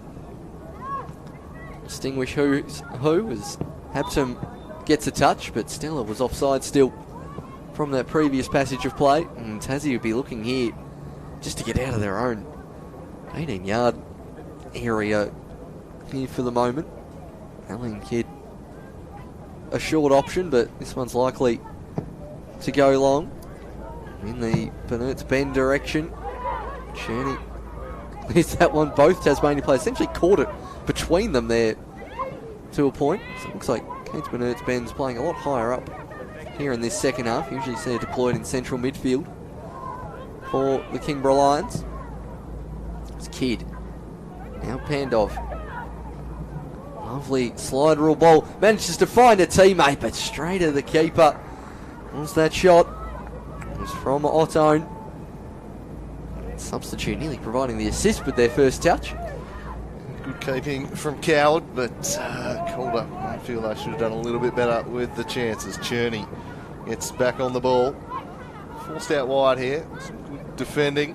Speaker 1: Distinguish who as Habton gets a touch, but Stella was offside still from that previous passage of play. And Tassie would be looking here just to get out of their own 18-yard area here for the moment. Alien Kid, a short option, but this one's likely to go long in the Burnett's Bend direction. Cherny leaves that one. Both Tasmanian players essentially caught it between them there to a point. So it looks like Kate's Burnett's Bend's playing a lot higher up here in this second half. Usually see it deployed in central midfield for the Kingborough Lions. It's Kidd. Now Pandov. Lovely slide rule ball. Manages to find a teammate, but straight at the keeper. Was that shot? It was from Otto. Substitute nearly providing the assist with their first touch.
Speaker 2: Good keeping from Coward, but Calder, I feel they should have done a little bit better with the chances. Cherny gets back on the ball. Forced out wide here. Some good defending.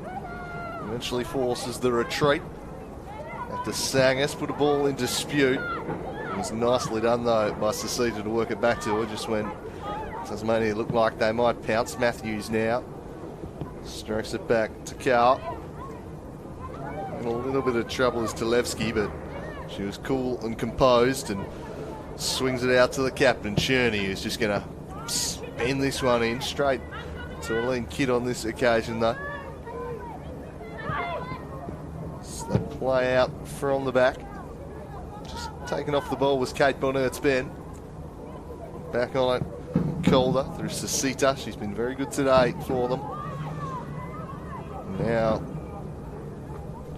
Speaker 2: Eventually forces the retreat. After Sangus put a ball in dispute. It was nicely done though by Sasita to work it back to her just when Tasmania looked like they might pounce. Matthews now strokes it back to Cal. In a little bit of trouble is Talevsky, but she was cool and composed and swings it out to the captain, Cherny, who's just going to spin this one in straight to a lean Kid on this occasion though. So they play out from the back. Just taken off the ball was Kate Burnett's Bend. Back on it, Calder through Sasita. She's been very good today for them. Now,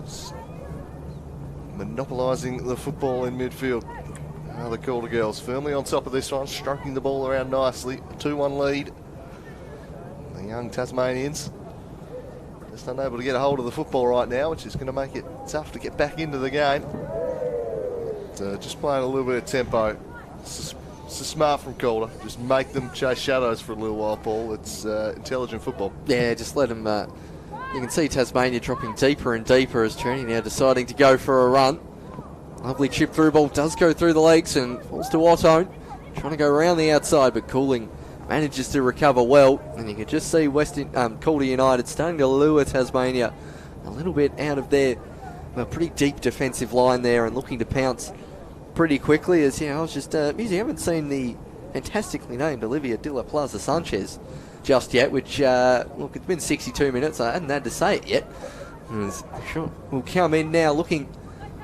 Speaker 2: just monopolising the football in midfield. Now the Calder girls firmly on top of this one, stroking the ball around nicely. 2-1 lead. The young Tasmanians just unable to get a hold of the football right now, which is going to make it tough to get back into the game. Just playing a little bit of tempo. It's smart from Calder. Just make them chase shadows for a little while, Paul. It's intelligent football.
Speaker 1: Yeah, just let them... you can see Tasmania dropping deeper and deeper as Cherny now deciding to go for a run. Lovely chip through ball, does go through the legs and falls to Otto. Trying to go around the outside, but Cooling manages to recover well. And you can just see Calder United starting to lure Tasmania a little bit out of their pretty deep defensive line there and looking to pounce pretty quickly. As I was just musing, I haven't seen the fantastically named Olivia De La Plaza Sanchez just yet, which, look, it's been 62 minutes. I hadn't had to say it yet. Sure, we'll come in now looking,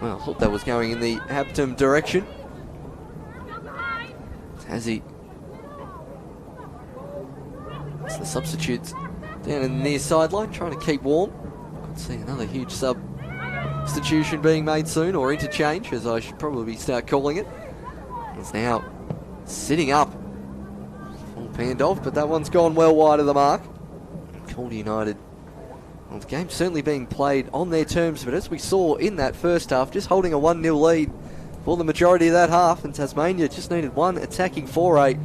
Speaker 1: well, I thought that was going in the Hampton direction. Tassie. It's the substitutes down in the near sideline, trying to keep warm. Could see another huge substitution being made soon, or interchange, as I should probably start calling it. It's now sitting up. Panned off, but that one's gone well wide of the mark. Calder United, well, the game's certainly being played on their terms, but as we saw in that first half, just holding a 1-0 lead for the majority of that half, and Tasmania just needed one attacking foray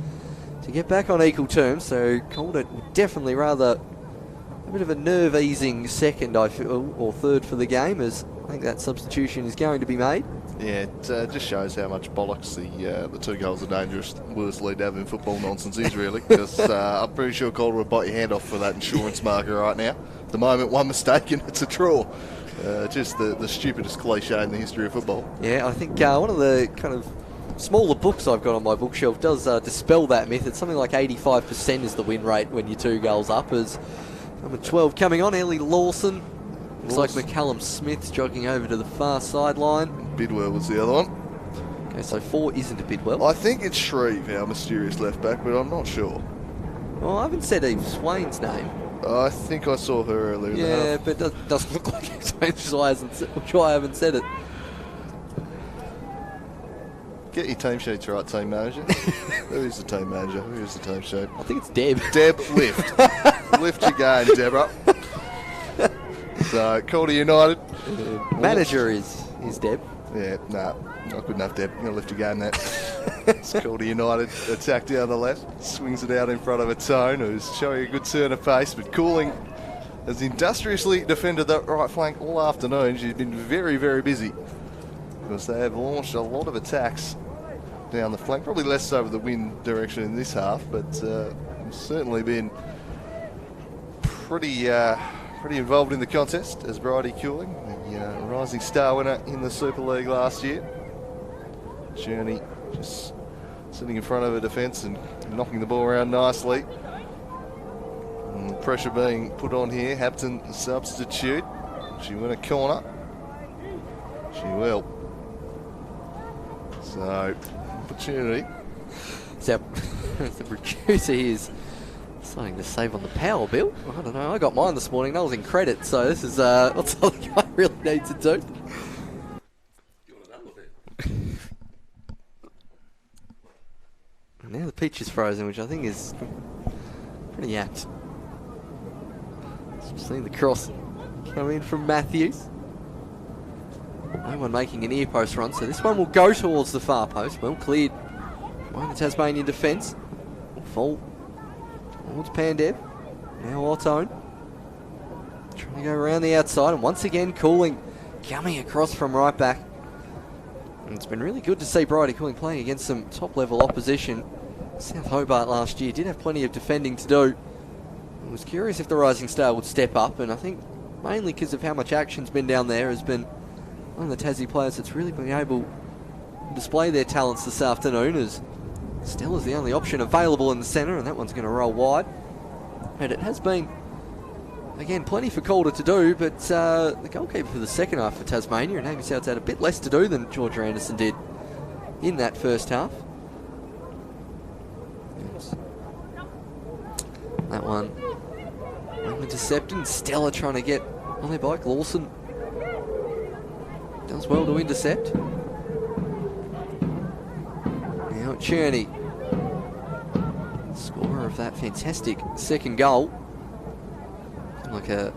Speaker 1: to get back on equal terms. So Calder would definitely rather a bit of a nerve-easing second, I feel, or third for the game, as I think that substitution is going to be made.
Speaker 2: Yeah, it just shows how much bollocks the 2 goals are dangerous worst lead to have in football nonsense is, really. Because I'm pretty sure Calder would bite your hand off for that insurance marker right now. At the moment, one mistake and it's a draw. Just the stupidest cliche in the history of football. Yeah,
Speaker 1: I think one of the kind of smaller books I've got on my bookshelf does dispel that myth. It's something like 85% is the win rate when you're 2 goals up. As number 12 coming on, Ellie Lawson. Looks like McCallum Smith's jogging over to the far sideline.
Speaker 2: Bidwell was the other one.
Speaker 1: Okay, so 4 isn't a Bidwell.
Speaker 2: I think it's Shreve, our mysterious left back, but I'm not sure.
Speaker 1: Well, I haven't said Eve Swain's name.
Speaker 2: I think I saw her earlier.
Speaker 1: Yeah, but it doesn't look like Eve Swain, which is why I haven't said it.
Speaker 2: Get your team sheets right, team manager. Who is the team manager? Who is the team sheet?
Speaker 1: I think it's Deb.
Speaker 2: Deb, lift. Lift your game, Deborah. So, Calder United.
Speaker 1: Manager is Deb.
Speaker 2: Yeah, nah, not good enough, Deb. You're going to lift your game, that. It's Calder United. Attack down the left. Swings it out in front of a Tone, who's showing a good turn of pace, but Cooling has industriously defended that right flank all afternoon. She's been very, very busy because they have launched a lot of attacks down the flank. Probably less over the wind direction in this half, but certainly been pretty pretty involved in the contest as Bridie Cooling, the Rising Star winner in the Super League last year. Cherny just sitting in front of her defence and knocking the ball around nicely. And the pressure being put on here. Hampton substitute. She win a corner. She will. So, opportunity.
Speaker 1: So, the producer is starting to save on the power bill. I don't know, I got mine this morning. I was in credit, so this is what something I really need to do. And now the pitch is frozen, which I think is pretty apt. Seeing the cross come in from Matthews. No one making an ear post run, so this one will go towards the far post. Well cleared by the Tasmanian defence. Fall towards Pandev. Now Ottone. Trying to go around the outside, and once again Cooling coming across from right back. And it's been really good to see Bridie Cooling playing against some top level opposition. South Hobart last year did have plenty of defending to do. I was curious if the Rising Star would step up, and I think mainly because of how much action's been down there, has been one of the Tassie players that's really been able to display their talents this afternoon, as Stella's the only option available in the centre, and that one's going to roll wide. And it has been, again, plenty for Calder to do, but the goalkeeper for the second half for Tasmania, and Amy South's had a bit less to do than Georgia Anderson did in that first half. That one intercepted, and Stella trying to get on their bike. Lawson does well to intercept. Now Cherny, scorer of that fantastic second goal. Like a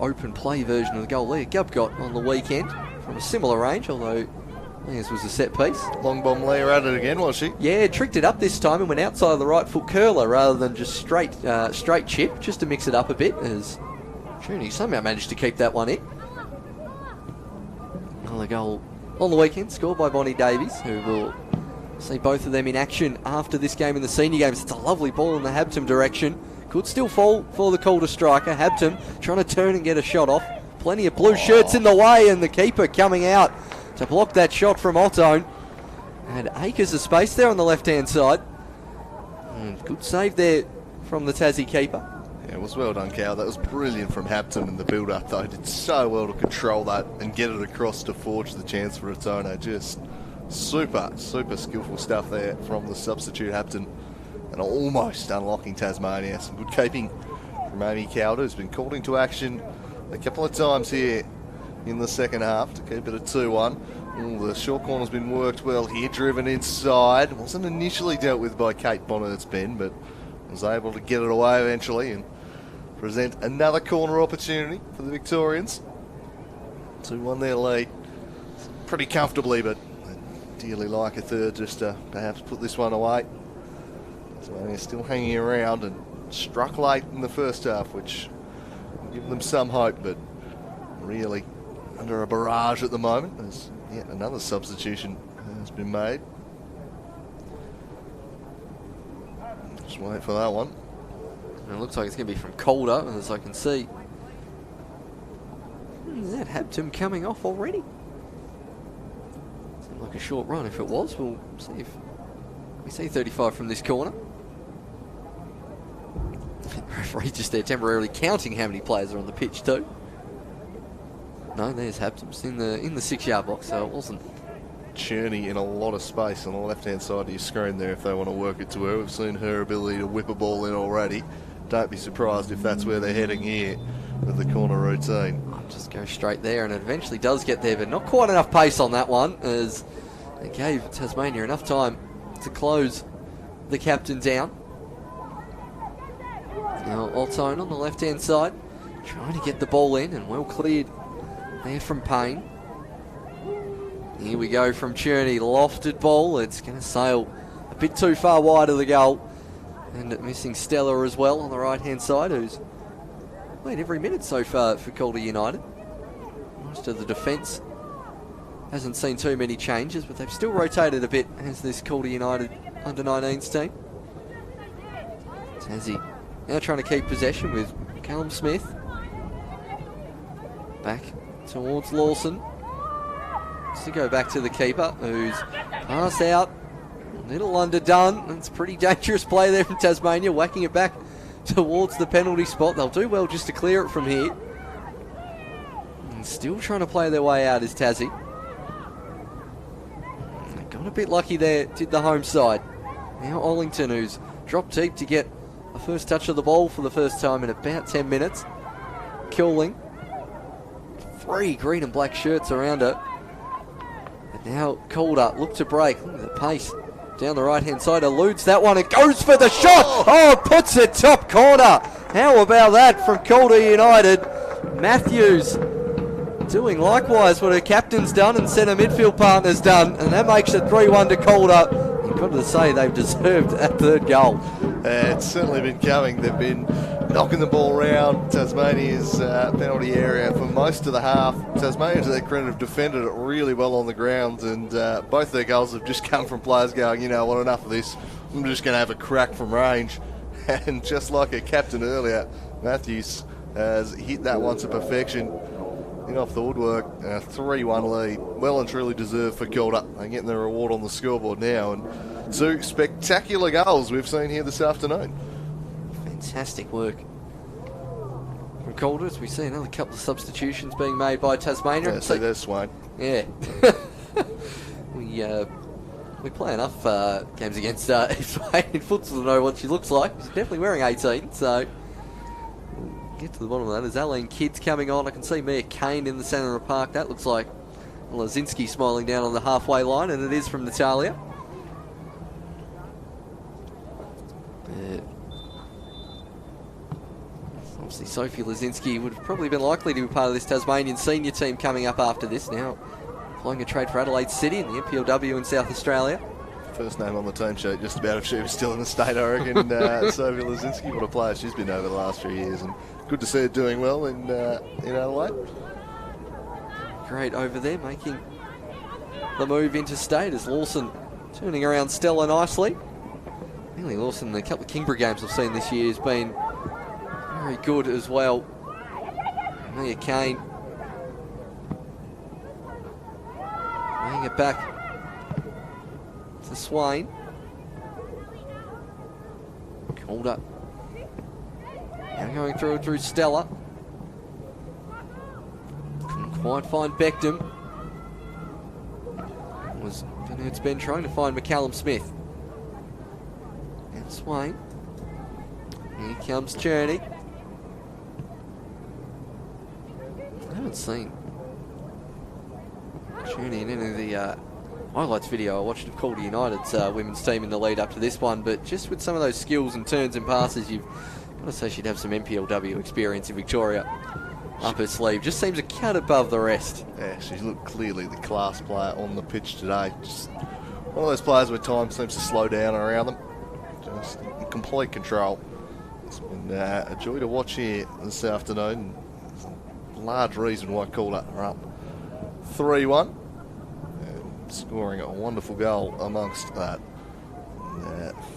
Speaker 1: open play version of the goal Leah Gubb got on the weekend from a similar range, although Leah's was a set piece.
Speaker 2: Long bomb Leah at it again, was she?
Speaker 1: Yeah, tricked it up this time and went outside of the right foot curler rather than just straight chip, just to mix it up a bit, as Cherny somehow managed to keep that one in. Another goal on the weekend, scored by Bonnie Davies, who will see both of them in action after this game in the senior games. It's a lovely ball in the Habtom direction. Could still fall for the Calder striker. Habtom trying to turn and get a shot off. Plenty of blue shirts in the way, and the keeper coming out to block that shot from Ottone. And acres of space there on the left-hand side. And good save there from the Tassie keeper.
Speaker 2: Yeah, it was well done, Cal. That was brilliant from Hampton in the build-up, though. Did so well to control that and get it across to forge the chance for Ottone. Just super skillful stuff there from the substitute Hampton. And almost unlocking Tasmania. Some good keeping from Amy Calder, who's been called into action a couple of times here in the second half to keep it at 2-1. The short corner's been worked well here, driven inside. Wasn't initially dealt with by Kate Bonner's Ben, but was able to get it away eventually and present another corner opportunity for the Victorians. 2-1 their lead. Pretty comfortably, but I'd dearly like a third just to perhaps put this one away. So they're still hanging around and struck late in the first half, which will give them some hope, but really under a barrage at the moment as yet another substitution has been made. Just wait for that one.
Speaker 1: And it looks like it's going to be from Calder, as I can see. Is that Habtom coming off already? Seemed like a short run. If it was, we'll see if we see 35 from this corner. The referee just there temporarily counting how many players are on the pitch too. No, there's Habtom's in the 6-yard box, so it wasn't.
Speaker 2: Cherny in a lot of space on the left-hand side of your screen there if they want to work it to her. We've seen her ability to whip a ball in already. Don't be surprised if that's where they're heading here with the corner routine.
Speaker 1: Just go straight there, and it eventually does get there, but not quite enough pace on that one, as it gave Tasmania enough time to close the captain down. Now Ottone on the left-hand side, trying to get the ball in, and well cleared there from Payne. Here we go from Cherny, lofted ball. It's going to sail a bit too far wide of the goal. And missing Stella as well on the right-hand side, who's played every minute so far for Calder United. Most of the defence hasn't seen too many changes, but they've still rotated a bit as this Calder United under-19s team. Tassie now trying to keep possession with Callum Smith. Back towards Lawson. To go back to the keeper, who's pass out. A little underdone. That's pretty dangerous play there from Tasmania, whacking it back towards the penalty spot. They'll do well just to clear it from here. And still trying to play their way out is Tassie. They got a bit lucky there, did the home side. Now Ollington, who's dropped deep to get the first touch of the ball for the first time in about 10 minutes. Killing. 3 green and black shirts around her. But now Calder, look to break. Look at the pace. Down the right-hand side, eludes that one and goes for the shot. Oh, puts it top corner. How about that from Calder United? Matthews doing likewise what her captain's done and centre midfield partner's done, and that makes it 3-1 to Calder. You've got to say they've deserved that third goal.
Speaker 2: It's certainly been coming. They've been knocking the ball around Tasmania's penalty area for most of the half. Tasmania, to their credit, have defended it really well on the ground, and both their goals have just come from players going, you know what, enough of this. I'm just going to have a crack from range. And just like a captain earlier, Matthews has hit that one to perfection. In off the woodwork, a 3-1 lead. Well and truly deserved for Calder. They're getting the reward on the scoreboard now. And 2 spectacular goals we've seen here this afternoon.
Speaker 1: Fantastic work from Calder, as we see another couple of substitutions being made by Tasmania.
Speaker 2: Yeah, see, there's Swain.
Speaker 1: Yeah. we play enough games against Swain in futsal to know what she looks like. She's definitely wearing 18, so we'll get to the bottom of that. There's Aline Kidd's coming on. I can see Mia Kane in the centre of the park. That looks like Lazinski smiling down on the halfway line, and it is from Natalia. Obviously, Sophie Lazinski would have probably been likely to be part of this Tasmanian senior team coming up after this. Now flying a trade for Adelaide City in the MPLW in South Australia.
Speaker 2: First name on the team sheet, just about if she was still in the state, I reckon. Sophie Lazinski, what a player she's been over the last few years, and good to see her doing well in Adelaide.
Speaker 1: Great over there, making the move into state as Lawson turning around Stella nicely. Really, Lawson, the couple of Kingborough games I've seen this year has been very good as well. Mia Kane laying it back to Swain. Calder now going through Stella. Couldn't quite find Beckham. Was Van Ben trying to find McCallum Smith. And Swain. Here comes Cherny. I haven't seen Cherny in any of the highlights video I watched of Calder United's women's team in the lead up to this one, but just with some of those skills and turns and passes, you've got to say she'd have some MPLW experience in Victoria up her sleeve. Just seems a cut above the rest.
Speaker 2: Yeah, she's looked clearly the class player on the pitch today. Just one of those players where time seems to slow down around them. Just in complete control. It's been a joy to watch here this afternoon. There's a large reason why Calder are up 3-1. Scoring a wonderful goal amongst that.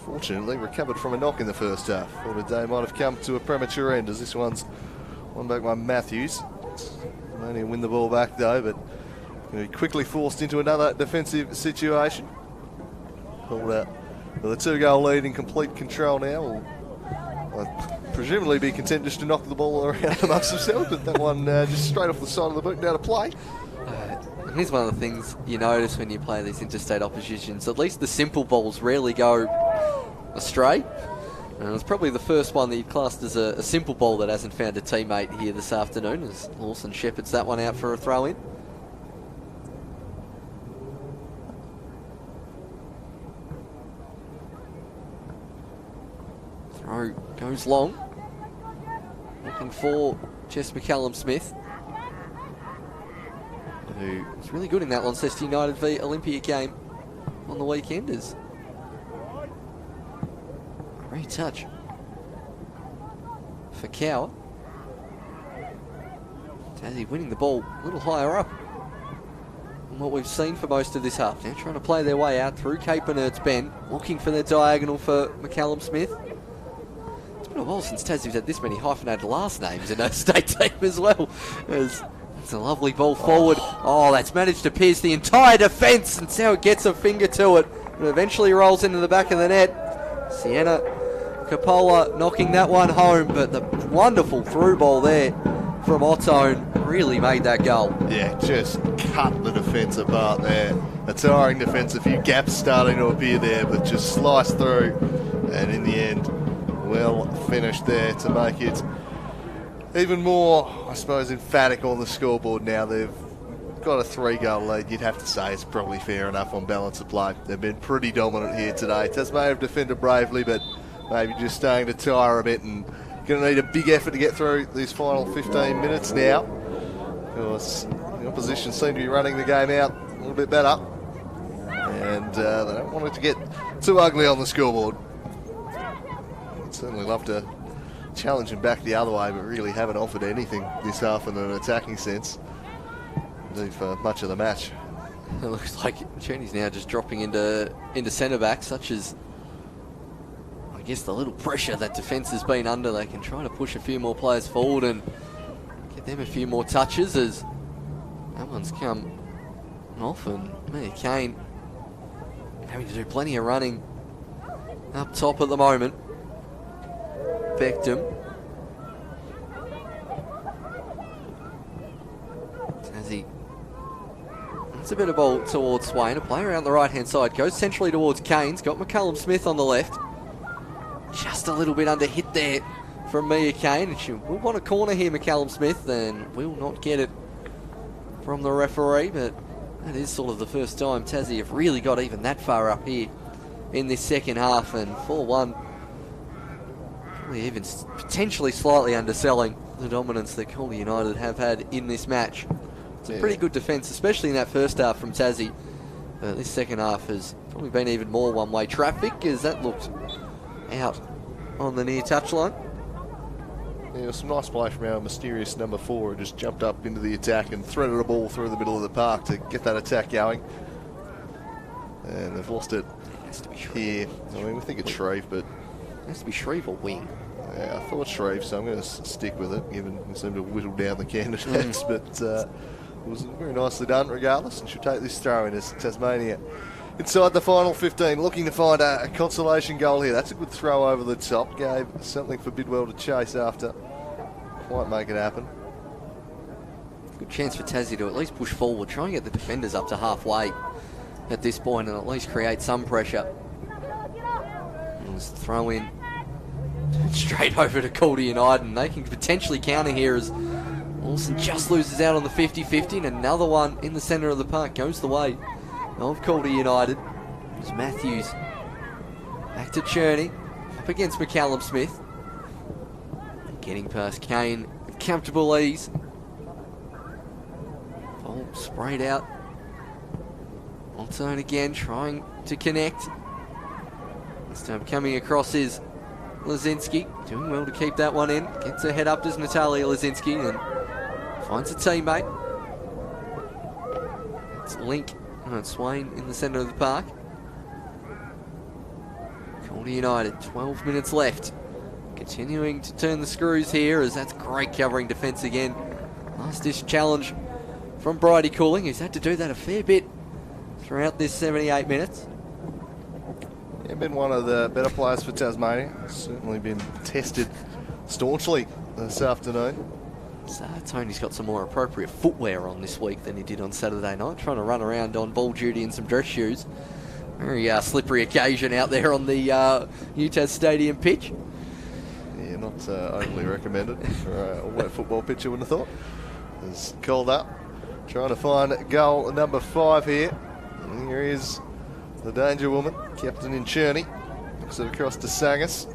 Speaker 2: Fortunately recovered from a knock in the first half. Thought the day might have come to a premature end, as this one's won back by Matthews. Only win the ball back though, but going to be quickly forced into another defensive situation. Pulled out with a 2-goal lead in complete control now. Will presumably be content just to knock the ball around amongst themselves, but that one just straight off the side of the boot, now to play.
Speaker 1: Here's one of the things you notice when you play these interstate oppositions. At least the simple balls rarely go astray. And it's probably the first one that you've classed as a simple ball that hasn't found a teammate here this afternoon, as Lawson shepherds that one out for a throw-in. Throw goes long. Looking for Jess McCallum Smith, who was really good in that Launceston United v Olympia game on the weekenders. Great touch for Cower. Tassie winning the ball a little higher up than what we've seen for most of this half. Now trying to play their way out through Cape and Ertz Bend, looking for their diagonal for McCallum Smith. It's been a while since Tassie's had this many hyphenated last names in her state team as well, as It's a lovely ball forward. Oh, that's managed to pierce the entire defence, and so it gets a finger to it. And eventually rolls into the back of the net. Sienna Coppola knocking that one home, but the wonderful through ball there from Ottone really made that goal.
Speaker 2: Yeah, just cut the defence apart there. A tiring defence, a few gaps starting to appear there, but just sliced through. And in the end, well finished there to make it even more, I suppose, emphatic on the scoreboard now. They've got a 3-goal lead. You'd have to say it's probably fair enough on balance of play. They've been pretty dominant here today. Tasmania have defended bravely, but maybe just starting to tire a bit and going to need a big effort to get through these final 15 minutes now. Of course, the opposition seem to be running the game out a little bit better, and they don't want it to get too ugly on the scoreboard. I'd certainly love to challenge them back the other way, but really haven't offered anything this half in an attacking sense, indeed for much of the match.
Speaker 1: It looks like Cherny's now just dropping into centre back, such as, I guess, the little pressure that defence has been under. They can try to push a few more players forward and get them a few more touches, as that one's come off, and Mia Kane having to do plenty of running up top at the moment. Beckham. Tassie. It's a bit of ball towards Swain. A player around the right-hand side goes centrally towards Kane's. Got McCullum Smith on the left. Just a little bit under hit there from Mia Kane. And she will want a corner here, McCullum Smith, and will not get it from the referee. But that is sort of the first time Tassie have really got even that far up here in this second half. And 4-1. Even potentially slightly underselling the dominance that Calder United have had in this match. It's a pretty good defence, especially in that first half from Tassie. This second half has probably been even more one-way traffic, as that looked out on the near touchline.
Speaker 2: Yeah, some nice play from our mysterious number 4, who just jumped up into the attack and threaded a ball through the middle of the park to get that attack going. And they've lost it here. I mean, we think it's Shreve, but
Speaker 1: it has to be Shreve or Wing.
Speaker 2: Yeah, I thought Shreve, so I'm going to stick with it, given we seem to whittle down the candidates. But it was very nicely done regardless, and should take this throw in as Tasmania inside the final 15, looking to find a consolation goal here. That's a good throw over the top. Gave something for Bidwell to chase after. Quite make it happen.
Speaker 1: Good chance for Tassie to at least push forward, try and get the defenders up to halfway at this point and at least create some pressure. Throw in straight over to Calder United, and they can potentially counter here as Wilson just loses out on the 50-50, and another one in the centre of the park goes the way of Calder United. As Matthews back to Cherny, up against McCullum Smith, getting past Kane with comfortable ease. Ball sprayed out. Ottone again trying to connect. This time coming across is Lazinski, doing well to keep that one in. Gets her head up as Natalia Lazinski and finds a teammate. It's Link and Swain in the centre of the park. Calder United, 12 minutes left. Continuing to turn the screws here, as that's great covering defence again. Last dish challenge from Bridie Cooling, who's had to do that a fair bit throughout this 78 minutes.
Speaker 2: Yeah, been one of the better players for Tasmania. Certainly been tested staunchly this afternoon.
Speaker 1: So Tony's got some more appropriate footwear on this week than he did on Saturday night, trying to run around on ball duty in some dress shoes. Very slippery occasion out there on the UTAS Stadium pitch.
Speaker 2: Yeah, not overly recommended for a wet football pitch, I wouldn't have thought. It's called up, trying to find goal number 5 here. And here is the danger woman, captain in Cherny. Looks it across to Sangus.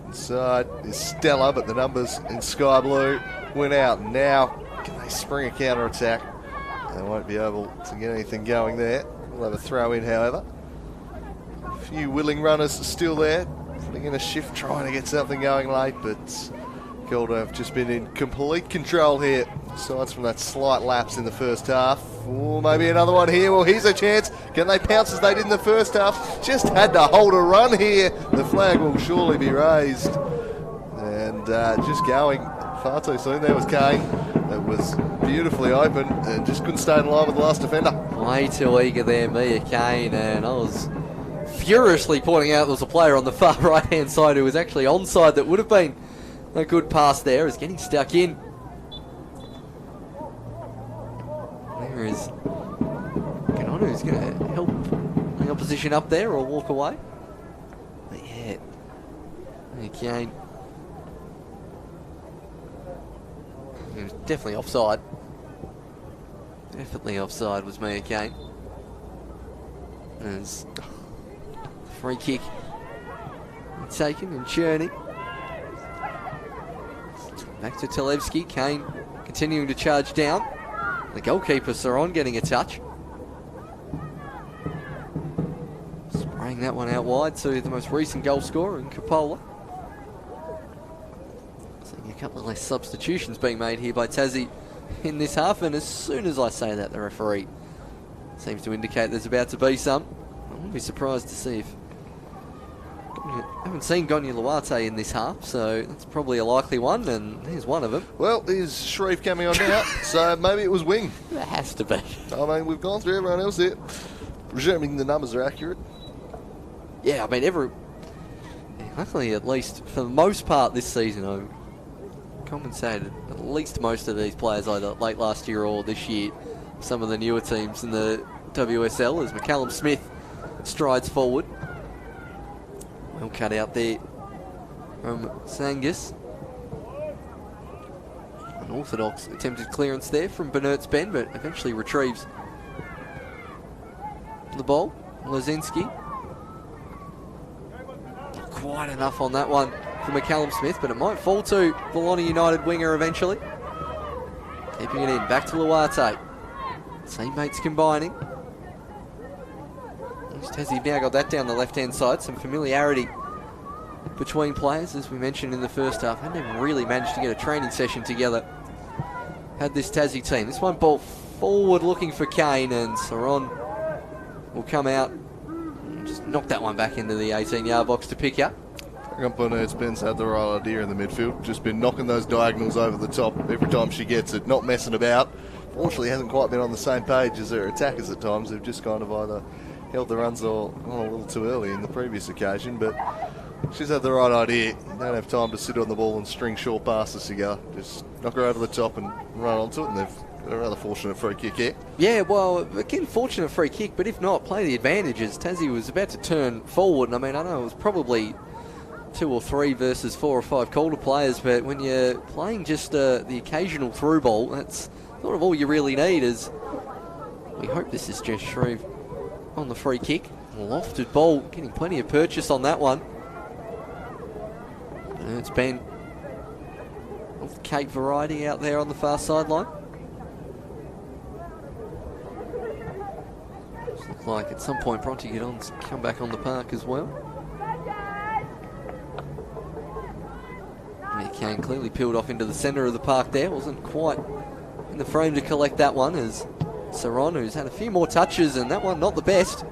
Speaker 2: Inside is Stella, but the numbers in sky blue went out. Now, can they spring a counter attack? They won't be able to get anything going there. We'll have a throw in, however. A few willing runners still there, putting in a shift, trying to get something going late, but Calder have just been in complete control here. Besides from that slight lapse in the first half. Or maybe another one here. Well, here's a chance. Can they pounce as they did in the first half? Just had to hold a run here. The flag will surely be raised. And just going far too soon. There was Kane. It was beautifully open and just couldn't stay in line with the last defender.
Speaker 1: Way too eager there, Mia Kane, and I was furiously pointing out there was a player on the far right-hand side who was actually onside that would have been a good pass there. Is getting stuck in. There is Ganonu, who's going to help the opposition up there or walk away. But yeah, Mia Kane. He was definitely offside. Definitely offside was Mia Kane. As free kick taken in Cherny. Back to Talevski. Kane continuing to charge down. The goalkeeper Saron getting a touch. Spraying that one out wide to the most recent goal scorer in Capola. Seeing a couple of less substitutions being made here by Tassie in this half, and as soon as I say that, the referee seems to indicate there's about to be some. I wouldn't be surprised to see if... I haven't seen Gonya Luate in this half, so that's probably a likely one, and here's one of them.
Speaker 2: Well, here's Shreve coming on now, so maybe it was wing.
Speaker 1: It has to be.
Speaker 2: I mean, we've gone through everyone else here. Presuming the numbers are accurate.
Speaker 1: Yeah, I mean, luckily, at least for the most part this season, I've compensated at least most of these players either late last year or this year. Some of the newer teams in the WSL as McCallum Smith strides forward. Well cut out there from Sangus. Unorthodox attempted clearance there from Bernert's Bend, but eventually retrieves the ball. Lozinski. Not quite enough on that one for McCallum Smith, but it might fall to the Lonnie United winger eventually. Keeping it in, back to Luate. Teammates combining. Tassie now got that down the left-hand side. Some familiarity between players, as we mentioned in the first half. Hadn't even really managed to get a training session together. Had this Tassie team. This one ball forward looking for Kane, and Saron will come out and just knock that one back into the 18-yard box to pick up.
Speaker 2: Bernert's Ben's had the right idea in the midfield. Just been knocking those diagonals over the top every time she gets it, not messing about. Fortunately, hasn't quite been on the same page as their attackers at times. They've just kind of either held the runs or gone a little too early in the previous occasion, but she's had the right idea. You don't have time to sit on the ball and string short passes together. Just knock her over the top and run onto it, and they've got a rather fortunate free kick here. Yeah,
Speaker 1: well, again, fortunate free kick, but if not, play the advantages. Tassie was about to turn forward, and I mean, I know it was probably 2 or 3 versus 4 or 5 Calder players, but when you're playing just the occasional through ball, that's sort of all you really need. Is we hope this is just Shreve on the free kick. Lofted ball, getting plenty of purchase on that one. And it's been off the Cape variety out there on the far sideline. Looks like at some point Bronte Giddon's come back on the park as well. Kane clearly peeled off into the centre of the park there. Wasn't quite in the frame to collect that one, as Saron, who's had a few more touches, and that one not the best.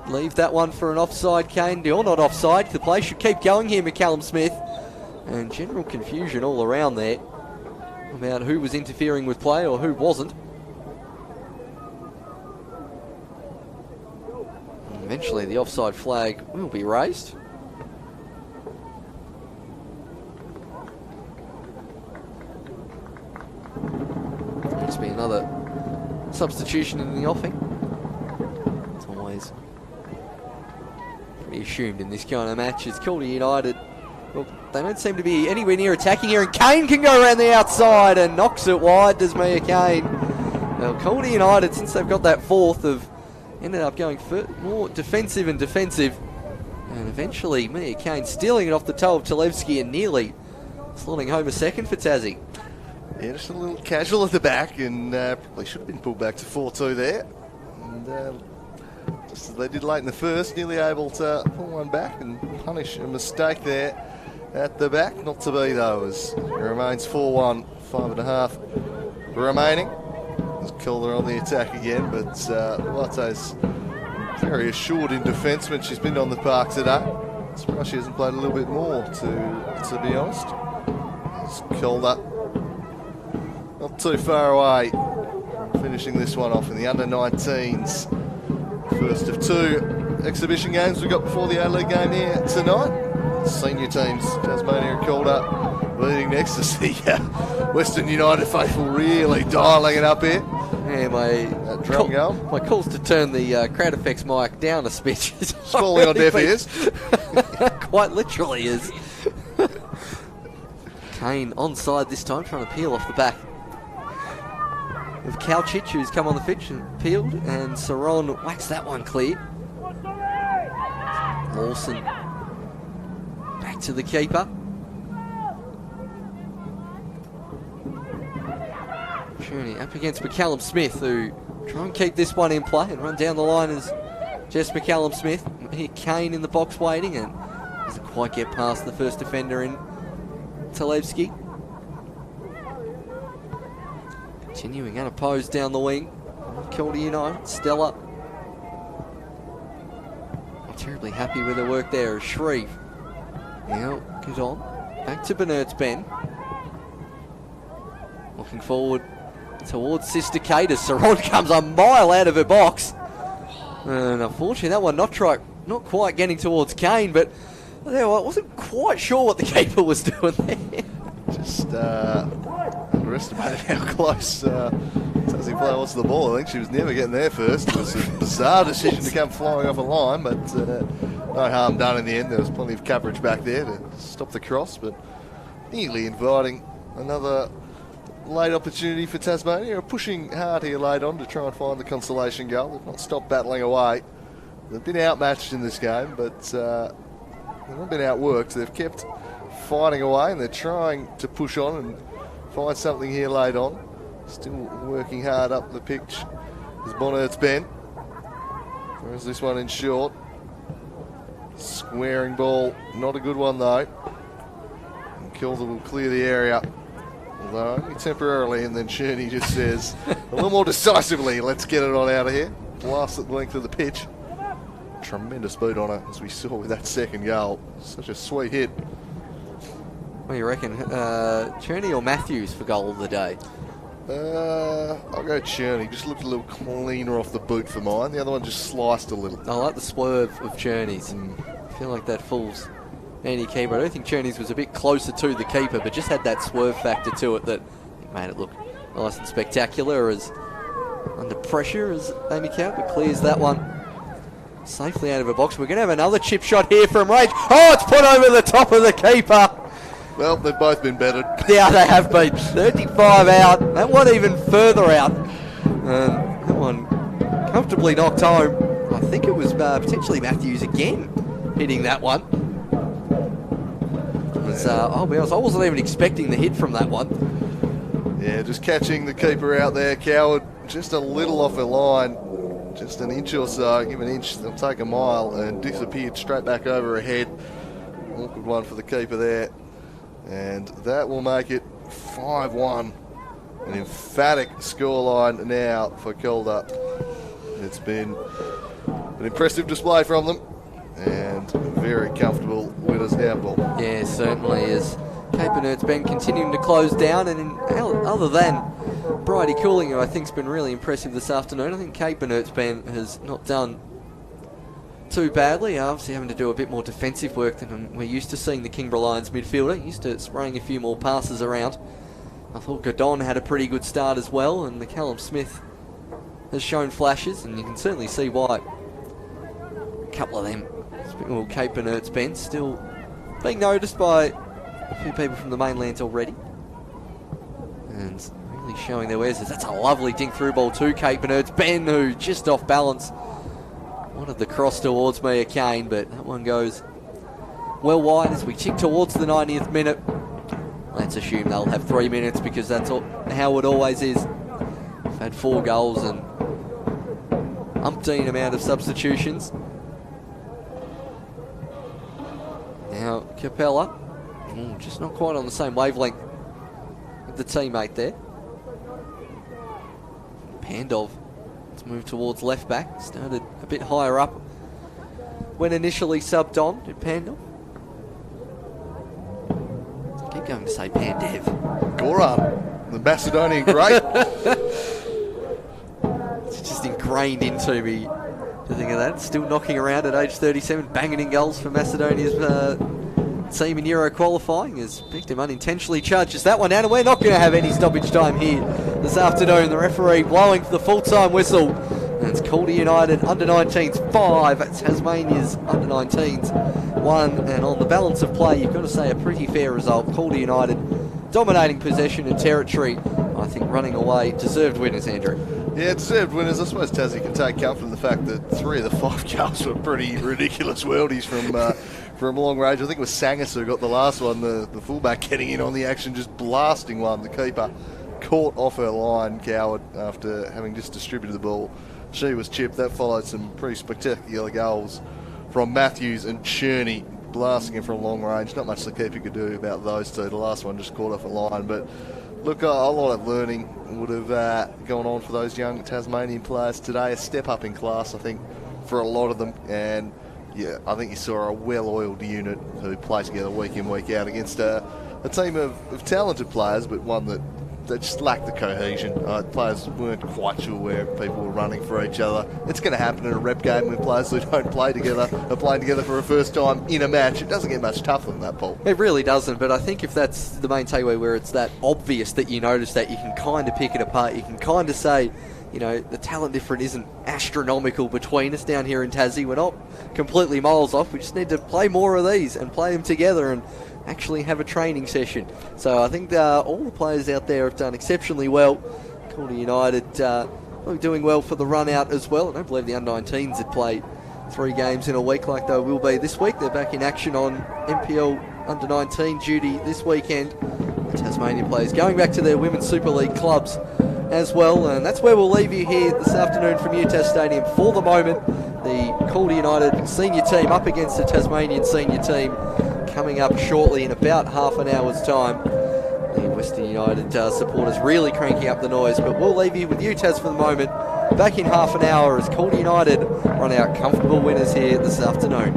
Speaker 1: Leave that one for an offside, Kane. You're not offside. The play should keep going here, McCallum Smith. And general confusion all around there about who was interfering with play or who wasn't. And eventually the offside flag will be raised. Must be another substitution in the offing. It's always pretty assumed in this kind of match. It's Calder United. Well, they don't seem to be anywhere near attacking here, and Kane can go around the outside and knocks it wide, does Mia Kane. Well, Calder United, since they've got that fourth, have ended up going more defensive and defensive. And eventually Mia Kane stealing it off the toe of Talevski and nearly slotting home a second for Tassie.
Speaker 2: Yeah, just a little casual at the back, and probably should have been pulled back to 4-2 there. And just as they did late in the first, nearly able to pull one back and punish a mistake there at the back. Not to be, though, as it remains 4-1, 5.5 remaining. There's Calder on the attack again, but Luate's very assured in defence when she's been on the park today. I'm surprised she hasn't played a little bit more, to be honest. It's Calder. Not too far away. Finishing this one off in the under-19s. First of two exhibition games we've got before the A-League game here tonight. Senior teams, Tasmania and Calder, leading next to see Western United faithful really dialling it up here.
Speaker 1: Yeah, my
Speaker 2: drum goal.
Speaker 1: My calls to turn the crowd effects mic down a smidge. It's
Speaker 2: falling on deaf ears.
Speaker 1: Quite literally is. Kane onside this time, trying to peel off the back of Kalchich, who's come on the pitch and peeled, and Saron whacks that one clear. Lawson back to the keeper. Cherny up against McCallum Smith, who try and keep this one in play and run down the line as Jess McCallum Smith. Here Kane in the box waiting and doesn't quite get past the first defender in Talevski. Continuing unopposed down the wing. Calder United, Stella. Not terribly happy with her work there as Shreve. Now, good on. Back to Bernard's Ben. Looking forward towards Sister Kate as Saron comes a mile out of her box. And unfortunately that one not quite getting towards Kane, but I wasn't quite sure what the keeper was doing there.
Speaker 2: Just underestimated how close Tassie player was to the ball. I think she was never getting there first. It was a bizarre decision to come flying off a line, but no harm done in the end. There was plenty of coverage back there to stop the cross, but nearly inviting another late opportunity for Tasmania. Pushing hard here late on to try and find the consolation goal. They've not stopped battling away. They've been outmatched in this game, but they've not been outworked. They've kept fighting away and they're trying to push on and find something here late on. Still working hard up the pitch is Bonnert's Ben. Whereas this one in short. Squaring ball, not a good one though. And Calder will clear the area. Although only temporarily, and then Cherny just says a little more decisively, let's get it on out of here. Blast at the length of the pitch. Tremendous boot on it, as we saw with that second goal. Such a sweet hit.
Speaker 1: What do you reckon? Cherny or Matthews for goal of the day?
Speaker 2: I'll go Cherny. Just looked a little cleaner off the boot for mine. The other one just sliced a little.
Speaker 1: I like the swerve of Cherny's. I feel like that fools any keeper. I don't think Cherny's was a bit closer to the keeper, but just had that swerve factor to it that made it look nice and spectacular. As under pressure as Amy Cowper clears that one safely out of her box. We're going to have another chip shot here from range. Oh, it's put over the top of the keeper.
Speaker 2: Well, they've both been bettered.
Speaker 1: Yeah, they have been. 35 out. That one even further out. And that one comfortably knocked home. I think it was potentially Matthews again hitting that one. I'll be honest, I wasn't even expecting the hit from that one.
Speaker 2: Yeah, just catching the keeper out there. Coward just a little off her line. Just an inch or so. Give an inch, they'll take a mile, and disappeared straight back over her head. Awkward one for the keeper there. And that will make it 5-1. An emphatic scoreline now for Calder. It's been an impressive display from them. And very comfortable winners down ball.
Speaker 1: Yeah, certainly is. Cape Bernard's Ben continuing to close down, and other than Bridie Cooling, who I think has been really impressive this afternoon, I think Cape Bernard's Ben has not done too badly. Obviously having to do a bit more defensive work than we're used to seeing the Kingborough Lions midfielder. Used to spraying a few more passes around. I thought Godon had a pretty good start as well, and McCallum Smith has shown flashes, and you can certainly see why. A couple of them. Well, Cape Bernard's Ben still being noticed by a few people from the mainlands already. And really showing their wares. That's a lovely dink through ball to Cape Bernard's Ben, who just off balance wanted the cross towards Mia Kane, but that one goes well wide as we tick towards the 90th minute. Let's assume they'll have 3 minutes because that's how it always is. We've had 4 goals and umpteen amount of substitutions. Now Capella, just not quite on the same wavelength with the teammate there. Pandov, let's move towards left back. Started a bit higher up when initially subbed on to Pandov. keep going to say Pandev.
Speaker 2: Goran, the Macedonian great.
Speaker 1: It's just ingrained into me to think of that. Still knocking around at age 37, banging in goals for Macedonia's team in Euro qualifying, as victim unintentionally charges that one down, and we're not going to have any stoppage time here this afternoon. The referee blowing for the full-time whistle, and it's Calder United under-19s 5, Tasmania's under-19s 1, and on the balance of play, you've got to say a pretty fair result. Calder United dominating possession and territory, I think running away, deserved winners, Andrew.
Speaker 2: Yeah, deserved winners. I suppose Tassie can take comfort in the fact that 3 of the 5 goals were pretty ridiculous worldies from long range. I think it was Sangus who got the last one, the fullback getting in on the action, just blasting one. The keeper caught off her line, Coward, after having just distributed the ball. She was chipped. That followed some pretty spectacular goals from Matthews and Cherny, blasting it from long range. Not much the keeper could do about those two. The last one just caught off a line, but look, a lot of learning would have gone on for those young Tasmanian players today. A step up in class, I think, for a lot of them. And yeah, I think you saw a well-oiled unit who play together week in, week out against a team of talented players, but one that just lacked the cohesion. Players weren't quite sure where people were running for each other. It's going to happen in a rep game when players who don't play together are playing together for a first time in a match. It doesn't get much tougher than that, Paul.
Speaker 1: It really doesn't, but I think if that's the main takeaway, where it's that obvious that you notice that, you can kind of pick it apart. You can kind of say, you know, the talent difference isn't astronomical between us down here in Tassie. We're not completely miles off. We just need to play more of these and play them together and actually have a training session. So I think all the players out there have done exceptionally well. Calder United doing well for the run out as well. I don't believe the under-19s had played 3 games in a week like they will be this week. They're back in action on NPL under-19 duty this weekend. The Tasmanian players going back to their Women's Super League clubs as well, and that's where we'll leave you here this afternoon from UTAS Stadium. For the moment, the Calder United senior team up against the Tasmanian senior team, coming up shortly in about half an hour's time. The Western United supporters really cranking up the noise, but we'll leave you with UTAS for the moment. Back in half an hour as Calder United run out comfortable winners here this afternoon.